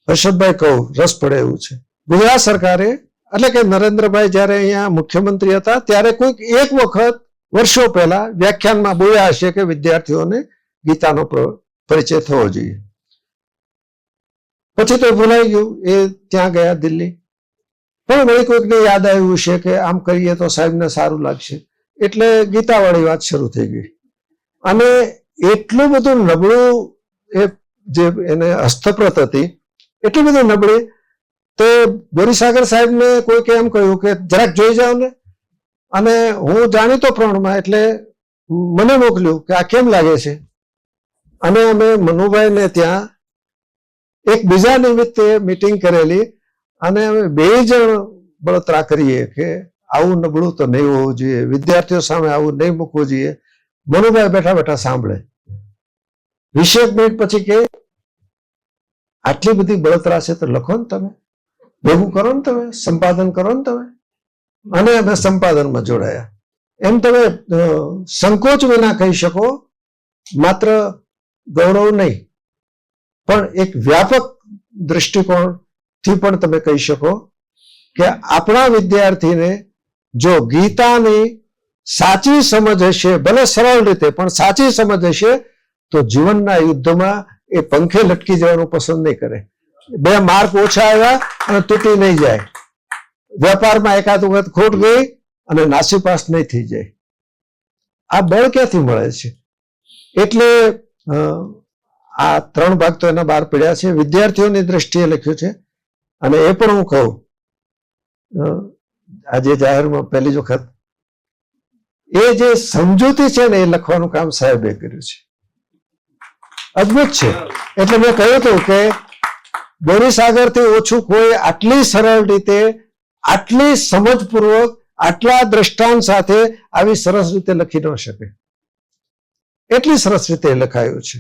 હર્ષદભાઈ કહું રસ પડે એવું છે. ગુજરાત સરકારે, એટલે કે નરેન્દ્રભાઈ જ્યારે અહીંયા મુખ્યમંત્રી હતા ત્યારે કોઈક એક વખત વર્ષો પહેલા વ્યાખ્યાનમાં બોલ્યા હશે કે વિદ્યાર્થીઓને ગીતાનો પરિચય થવો જોઈએ. પછી તો ભૂલાઈ ગયું. એ ત્યાં ગયા દિલ્હી. પણ વળી કોઈકને યાદ આવ્યું છે કે આમ કરીએ તો સાહેબને સારું લાગશે, એટલે ગીતાવાળી વાત શરૂ થઈ ગઈ. અને એટલું બધું નબળું, એ જે એને હસ્તપ્રત હતી એટલી બધી નબળી, તે બોરીસાગર સાહેબને કોઈકે એમ કહ્યું કે જરાક જોઈ જાઓ ને. અને હું જાણીતો પ્રમાણમાં, એટલે મને મોકલ્યું કે આ કેમ લાગે છે. અને અમે મનુભાઈને ત્યાં એક બીજા નિમિત્તે મીટિંગ કરેલી અને અમે 2 જણ બળતરા કરીએ કે આવું નબળું તો નહીં હોવું જોઈએ, વિદ્યાર્થીઓ સામે આવું નહીં મૂકવું જોઈએ. મનુભાઈ બેઠા બેઠા સાંભળે. 20 મિનિટ પછી કે આટલી બધી બળતરા છે તો લખો ને તમે, ભેગું કરો ને તમે, સંપાદન કરો ને તમે. અને અમે સંપાદનમાં જોડાયા. એમ તમે સંકોચ વિના કહી શકો, માત્ર ગૌરવ નહીં પણ એક વ્યાપક દૃષ્ટિકોણથી પણ તમે કહી શકો કે આપણા વિદ્યાર્થીને જો ગીતાની સાચી સમજ હશે, ભલે સરળ રીતે પણ સાચી સમજ હશે, તો જીવનના યુદ્ધમાં એ પંખે લટકી જવાનું પસંદ નહીં કરે. 2 માર્ક ઓછા આવ્યા અને તૂટી નહીં જાય, વેપારમાં એકાદ વખત ખોટ ગઈ અને નાસીપાસ નહીં થઈ જાય. આ બળ ક્યાંથી મળે છે? એટલે આ 3 ભાગ તો એના બહાર પડ્યા છે. વિદ્યાર્થીઓની દ્રષ્ટિએ લખ્યું છે. અને એ પણ હું કહું, આજે જાહેરમાં પહેલી વખત એ જે સમજૂતી છે ને એ લખવાનું કામ સાહેબે કર્યું છે. અદ્ભુત છે. એટલે મેં કહ્યું હતું કે બોરીસાગરથી ઓછું કોઈ આટલી સરળ રીતે, આટલી સમજપૂર્વક, આટલા દ્રષ્ટાંત સાથે આવી સરસ રીતે લખી ન શકે. એટલી સરસ રીતે લખાયું છે.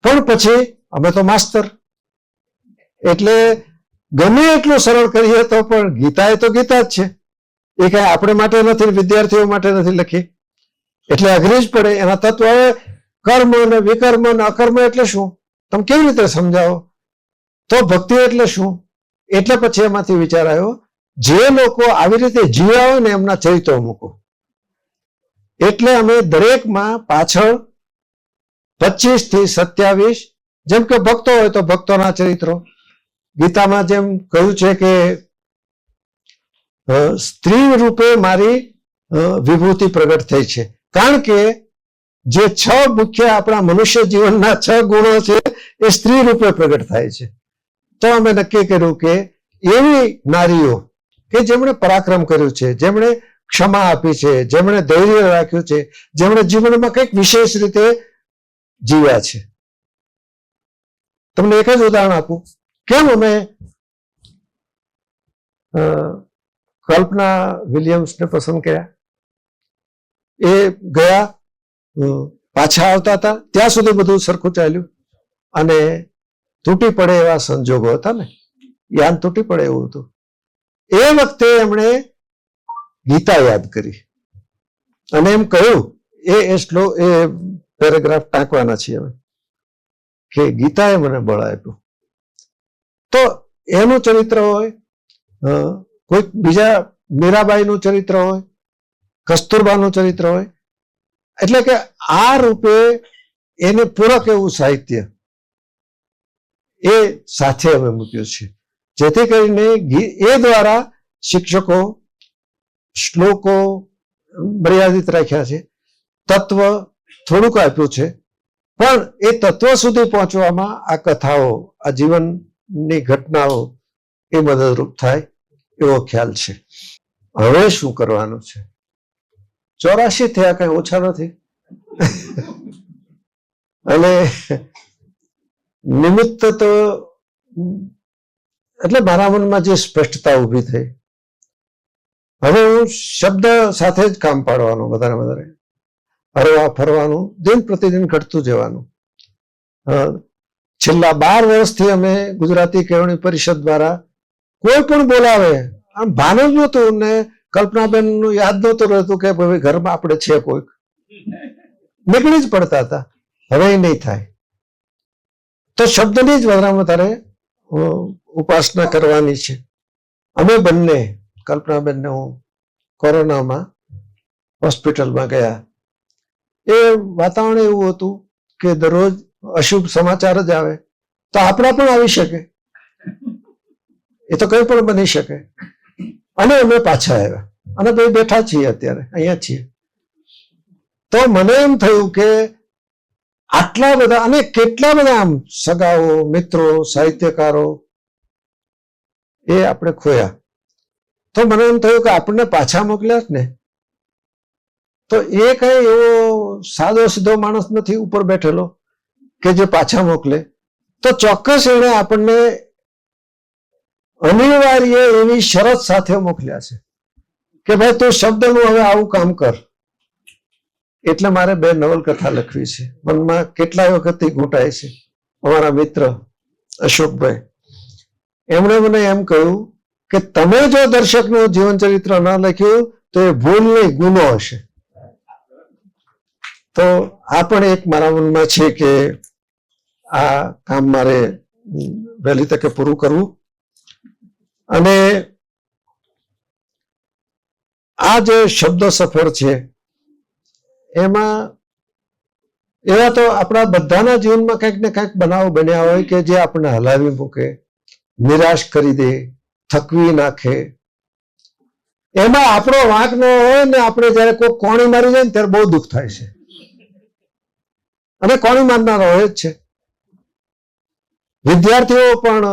પણ પછી અમે તો માસ્તર, એટલે ગમે એટલું સરળ કરીએ તો પણ ગીતા એ તો ગીતા જ છે. એ કઈ આપણે માટે નથી, વિદ્યાર્થીઓ માટે નથી લખી, એટલે અઘરી જ પડે. એના તત્વ હવે કર્મ ને વિકર્મ ને અકર્મ એટલે શું, તમે કેવી રીતે સમજાવો? તો ભક્તિ એટલે શું? એટલે પછી એમાંથી વિચાર આવ્યો, જે લોકો આવી રીતે જીવ્યા હોય ને એમના ચરિત્રો મૂકો. એટલે અમે દરેકમાં પાછળ 25 થી 27, જેમ કે ભક્તો હોય તો ભક્તોના ચરિત્રો, ગીતામાં જેમ કહ્યું છે કે સ્ત્રી રૂપે મારી વિભૂતિ પ્રગટ થઈ છે, કારણ કે જે 6 મુખ્ય આપણા મનુષ્ય જીવનના 6 ગુણો છે એ સ્ત્રી રૂપે પ્રગટ થાય છે. તો અમે નક્કી કર્યું કે એવી નારીઓ કે જેમણે પરાક્રમ કર્યું છે, જેમણે ક્ષમા આપી છે, જેમણે ધૈર્ય રાખ્યું છે, જેમણે જીવનમાં કંઈક વિશેષ રીતે જીવ્યા છે. તમને એક જ ઉદાહરણ આપું. કેમ અમે કલ્પના વિલિયમ્સને પસંદ કર્યા? એ ગયા, પાછા આવતા હતા ત્યાં સુધી બધું સરખું ચાલ્યું, અને તૂટી પડે એવા સંજોગો હતા ને, યાન તૂટી પડે એવું હતું. એ વખતે એમણે ગીતા યાદ કરી અને એમ કહ્યું, એ પેરેગ્રાફ ટાંકવાના છીએ અમે, કે ગીતાએ મને બળ આપ્યું. તો એનું ચરિત્ર હોય, કોઈક બીજા મીરાબાઈનું ચરિત્ર હોય, કસ્તુરબાનું ચરિત્ર હોય, એટલે કે આ રૂપે એને પૂરક એવું સાહિત્ય એ સાથે અમે મૂક્યું છે, જેથી કરીને એ દ્વારા શિક્ષકો શ્લોકો મર્યાદિત રાખ્યા છે, તત્વ થોડુંક આપ્યું છે, પણ એ તત્વ સુધી પહોંચવામાં આ કથાઓ, આ જીવનની ઘટનાઓ એ મદદરૂપ થાય એવો ખ્યાલ છે. હવે શું કરવાનું છે? 84 થયા, કઈ ઓછા નથી. અને નિમિત્ત તો એટલે મારા મનમાં જે સ્પષ્ટતા ઊભી થઈ, હવે હું શબ્દ સાથે જ કામ પાડવાનું, વધારે વધારે હરવા ફરવાનું, દિન પ્રતિદિન ઘટતું જવાનું. છેલ્લા 12 વર્ષથી અમે ગુજરાતી કેળવણી પરિષદ દ્વારા કોઈ પણ બોલાવે, આમ ભાન જ નહોતું ને કલ્પનાબેન નું યાદ નહોતું રહેતું કે ભાઈ ઘરમાં આપણે છે કોઈક, નીકળી જ પડતા હતા. હવે એ નહીં થાય. તો શબ્દની જ વધારે ઉપાસના કરવાની છે. અમે બંને, કલ્પનાબેનને હું, કોરોનામાં હોસ્પિટલમાં ગયા. એ વાતાવરણ એવું હતું કે દરરોજ અશુભ સમાચાર જ આવે, તો આપણા પણ આવી શકે, એ તો કંઈ પણ બની શકે. અને અમે પાછા આવ્યા અને ભાઈ બેઠા છીએ, અત્યારે અહીંયા છીએ. તો મને એમ થયું કે આટલા બધા અને કેટલા બધા આમ સગાઓ, મિત્રો, સાહિત્યકારો એ આપણે ખોયા. તો મને એમ થયું કે આપણને પાછા મોકલ્યા ને, તો એ કઈ એવો સાદો સીધો માણસ નથી ઉપર બેઠેલો કે જે પાછા મોકલે. તો ચોક્કસ એને આપણને અનિવાર્ય એવી શરત સાથે મોકલ્યા છે કે ભાઈ તું શબ્દનું હવે આવું કામ કર. એટલે મારે 2 નવલકથા લખવી છે. મનમાં કેટલાય વખતથી ઘૂંટાય છે. અમારા મિત્ર અશોકભાઈ, એમણે મને એમ કહ્યું કે તમે જો દર્શકનું જીવન ચરિત્ર ન લખ્યું તો એ ભૂલ નહીં, ગુનો હશે. તો આ પણ એક મારા મનમાં છે કે આ કામ મારે વહેલી તકે પૂરું કરવું. અને આ જે શબ્દ સફર છે એમાં એવા તો આપણા બધાના જીવનમાં કંઈક ને કંઈક બનાવ બન્યા હોય કે જે આપણને હલાવી મૂકે, નિરાશ કરી દે, થકવી નાખે. એમાં આપણો વાંક ન હોય ને આપણે જયારે કોઈ કોણી મારી જાય ને ત્યારે બહુ દુઃખ થાય છે, અને કોણી મારનારો હોય જ છે. વિદ્યાર્થીઓ પણ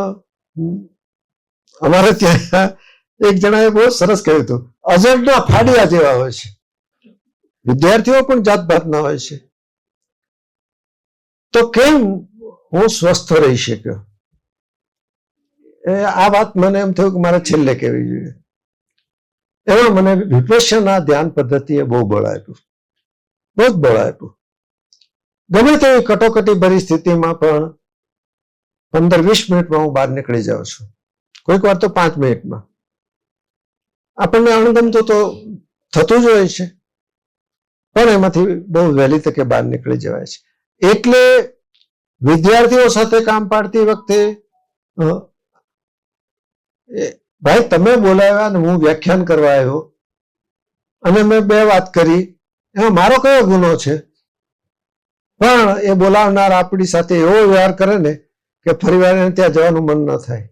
અમારે ત્યાં એક જણાએ બહુ સરસ કહ્યું હતું, અજરના ફાડિયા જેવા હોય છે. વિદ્યાર્થીઓ પણ જાત ભાતના હોય છે. તો કેમ હું સ્વસ્થ રહી શક્યો? આ વાત મને એમ થયું કે મારે છેલ્લે કહેવી જોઈએ. એમાં મને વિપશ્યના ધ્યાન પદ્ધતિએ બહુ બળ આપ્યું, બહુ જ બળ આપ્યું. ગમે તેવી કટોકટી ભરી સ્થિતિમાં પણ 15-20 મિનિટમાં હું બહાર નીકળી જાઉં છું, કોઈક વાર તો 5 મિનિટમાં. આપણને અણગમતું તો થતું જ હોય છે, પણ એમાંથી બહુ વહેલી તકે બહાર નીકળી જવાય છે. એટલે વિદ્યાર્થીઓ સાથે કામ પાડતી વખતે ભાઈ તમે બોલાવ્યા ને હું વ્યાખ્યાન કરવા આવ્યો અને મેં 2 વાત કરી, એમાં મારો કયો ગુનો છે? પણ એ બોલાવનાર આપણી સાથે એવો વ્યવહાર કરે ને કે ફરી વાર એને ત્યાં જવાનું મન ન થાય.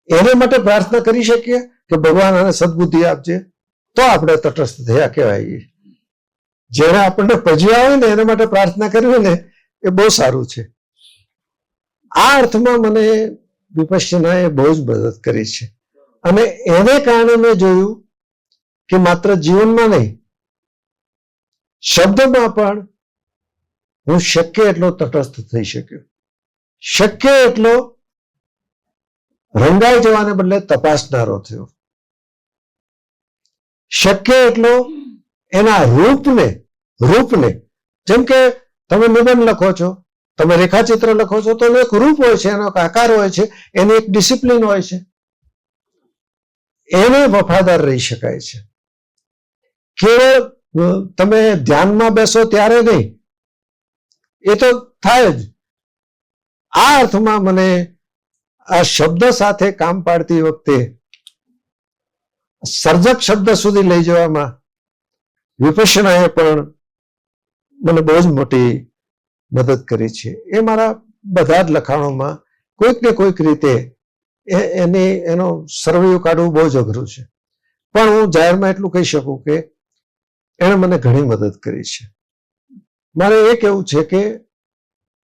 એને માટે પ્રાર્થના કરી શકીએ કે ભગવાન આને સદબુદ્ધિ આપજે, તો આપણે તટસ્થ થયા કહેવાય. જેને આપણને પજ્યા હોય ને એના માટે પ્રાર્થના કરવી ને એ બહુ સારું છે. આ અર્થમાં મને વિપશ્યનાએ બહુ જ મદદ કરી છે, અને એને કારણે મેં જોયું કે માત્ર જીવનમાં નહીં, શબ્દમાં પણ હું શક્ય એટલો તટસ્થ થઈ શક્યો, શક્ય એટલો રંગાઈ જવાને બદલે તપાસનારો થયો, શક્ય એટલો એના રૂપને જેમ કે તમે નિબંધ લખો છો, તમે રેખાચિત્ર લખો છો, તો એનો એક રૂપ હોય છે, એનો એક આકાર હોય છે, એની એક ડિસિપ્લિન હોય છે. એને વફાદાર રહી શકાય છે. કેવળ તમે ધ્યાનમાં બેસો ત્યારે નહીં, એ તો થાય જ. આ અર્થમાં મને આ શબ્દ સાથે કામ પાડતી વખતે સર્જક શબ્દ સુધી લઈ જવામાં વિપશ્યનાએ પણ મને બહુ જ મોટી મદદ કરી છે. એ મારા બધા જ લખાણોમાં કોઈક ને કોઈક રીતે એનો સરવૈયું કાઢવું બહુ જ અઘરું છે, પણ હું જાહેરમાં એટલું કહી શકું કે એણે મને ઘણી મદદ કરી છે. મારે એ કહેવું છે કે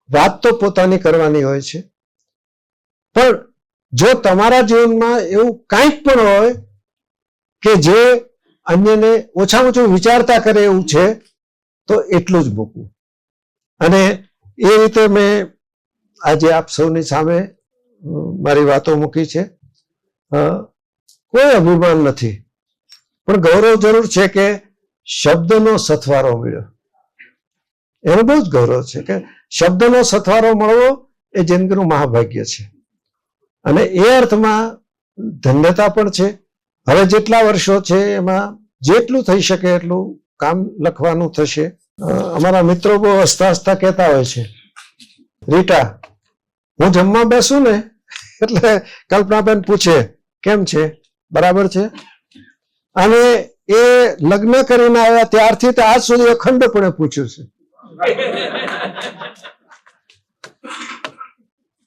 વાત તો પોતાની કરવાની હોય છે, પણ જો તમારા જીવનમાં એવું કંઈક પણ હોય કે જે અન્યને ઓછામાં ઓછું વિચારતા કરે એવું છે, તો એટલું જ મૂકવું. અને એ રીતે મેં આજે આપ સૌની સામે મારી વાતો મૂકી છે. કોઈ અભિમાન નથી, પણ ગૌરવ જરૂર છે કે શબ્દનો સથવારો મળ્યો. એનો બહુ જ ગૌરવ છે કે શબ્દનો સથવારો મળવો એ જિંદગીનું મહાભાગ્ય છે, અને એ અર્થમાં ધન્યતા પણ છે. હવે જેટલા વર્ષો છે એમાં જેટલું થઈ શકે એટલું કામ લખવાનું થશે. અમારા મિત્રો બહુ હસતા હસતા કહેતા હોય છે, રીટા હું જમવા બેસું ને એટલે કલ્પનાબેન પૂછે કેમ છે, બરાબર છે? અને એ લગ્ન કરીને આવ્યા ત્યારથી તો આજ સુધી અખંડપણે પૂછ્યું છે,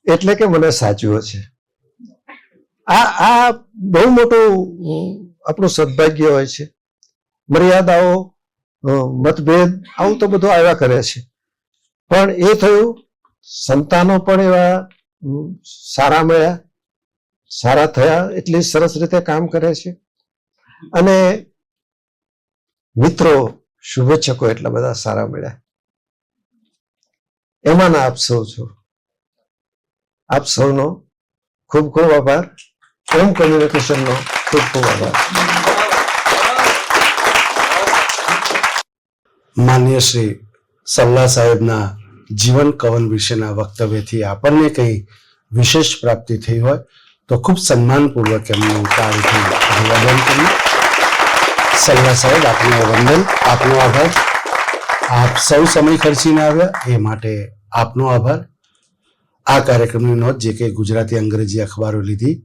એટલે કે મને સાચવો છે. આ બહુ મોટું આપણું સદભાગ્ય હોય છે. મર્યાદાઓ, મતભેદ આવું તો બધું આવ્યા કરે છે, પણ એ થયું. સંતાનો પણ એવા સારા મળ્યા, સારા થયા, એટલી સરસ રીતે કામ કરે છે. અને મિત્રો, શુભેચ્છકો એટલા બધા સારા મળ્યા. એમાંના આપ સૌ છો. આપ સૌનો ખૂબ ખૂબ આભાર. ઓમ કોમ્યુનિકેશનનો ખૂબ ખૂબ આભાર. માન્ય શ્રી સલ્લા સાહેબના જીવન કવન વિશેના વક્તવ્યથી આપણને કંઈ વિશેષ પ્રાપ્તિ થઈ હોય તો ખૂબ સન્માનપૂર્વક એમનું કાર્યથી અભિવાદન કર્યું. સલ્લા સાહેબ, આપનું વંદન, આપનો આભાર. આપ સૌ સમય ખર્ચીને આવ્યા એ માટે આપનો આભાર. આ કાર્યક્રમની નોંધ જે કે ગુજરાતી અંગ્રેજી અખબારો લીધી,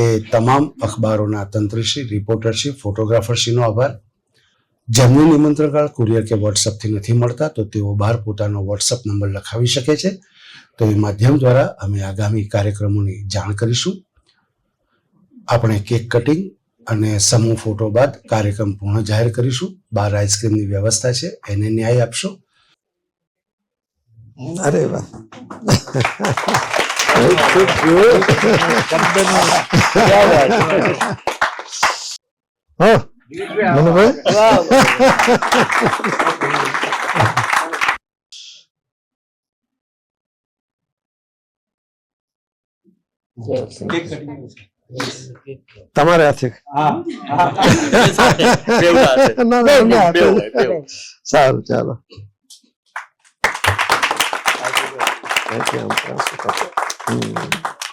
એ તમામ અખબારોના તંત્રીશ્રી, રિપોર્ટરશ્રી, ફોટોગ્રાફરશ્રીનો આભાર. જેમનું નિમંત્રણ કાર્ડ કુરિયર કે વોટ્સઅપથી નથી મળતા તો તેઓ બહાર પોતાનો વોટ્સઅપ નંબર લખાવી શકે છે. તો એ માધ્યમ દ્વારા અમે આગામી કાર્યક્રમોની જાણ કરીશું. આપણે કેક કટિંગ અને સમૂહ ફોટો બાદ કાર્યક્રમ પૂર્ણ જાહેર કરીશું. બહાર આઈસ્ક્રીમની વ્યવસ્થા છે, એને ન્યાય આપશો. અરે વાહ, હા મનુભાઈ, તમારે હાથે ના, ના, ના, સારું, ચાલો. Thank you.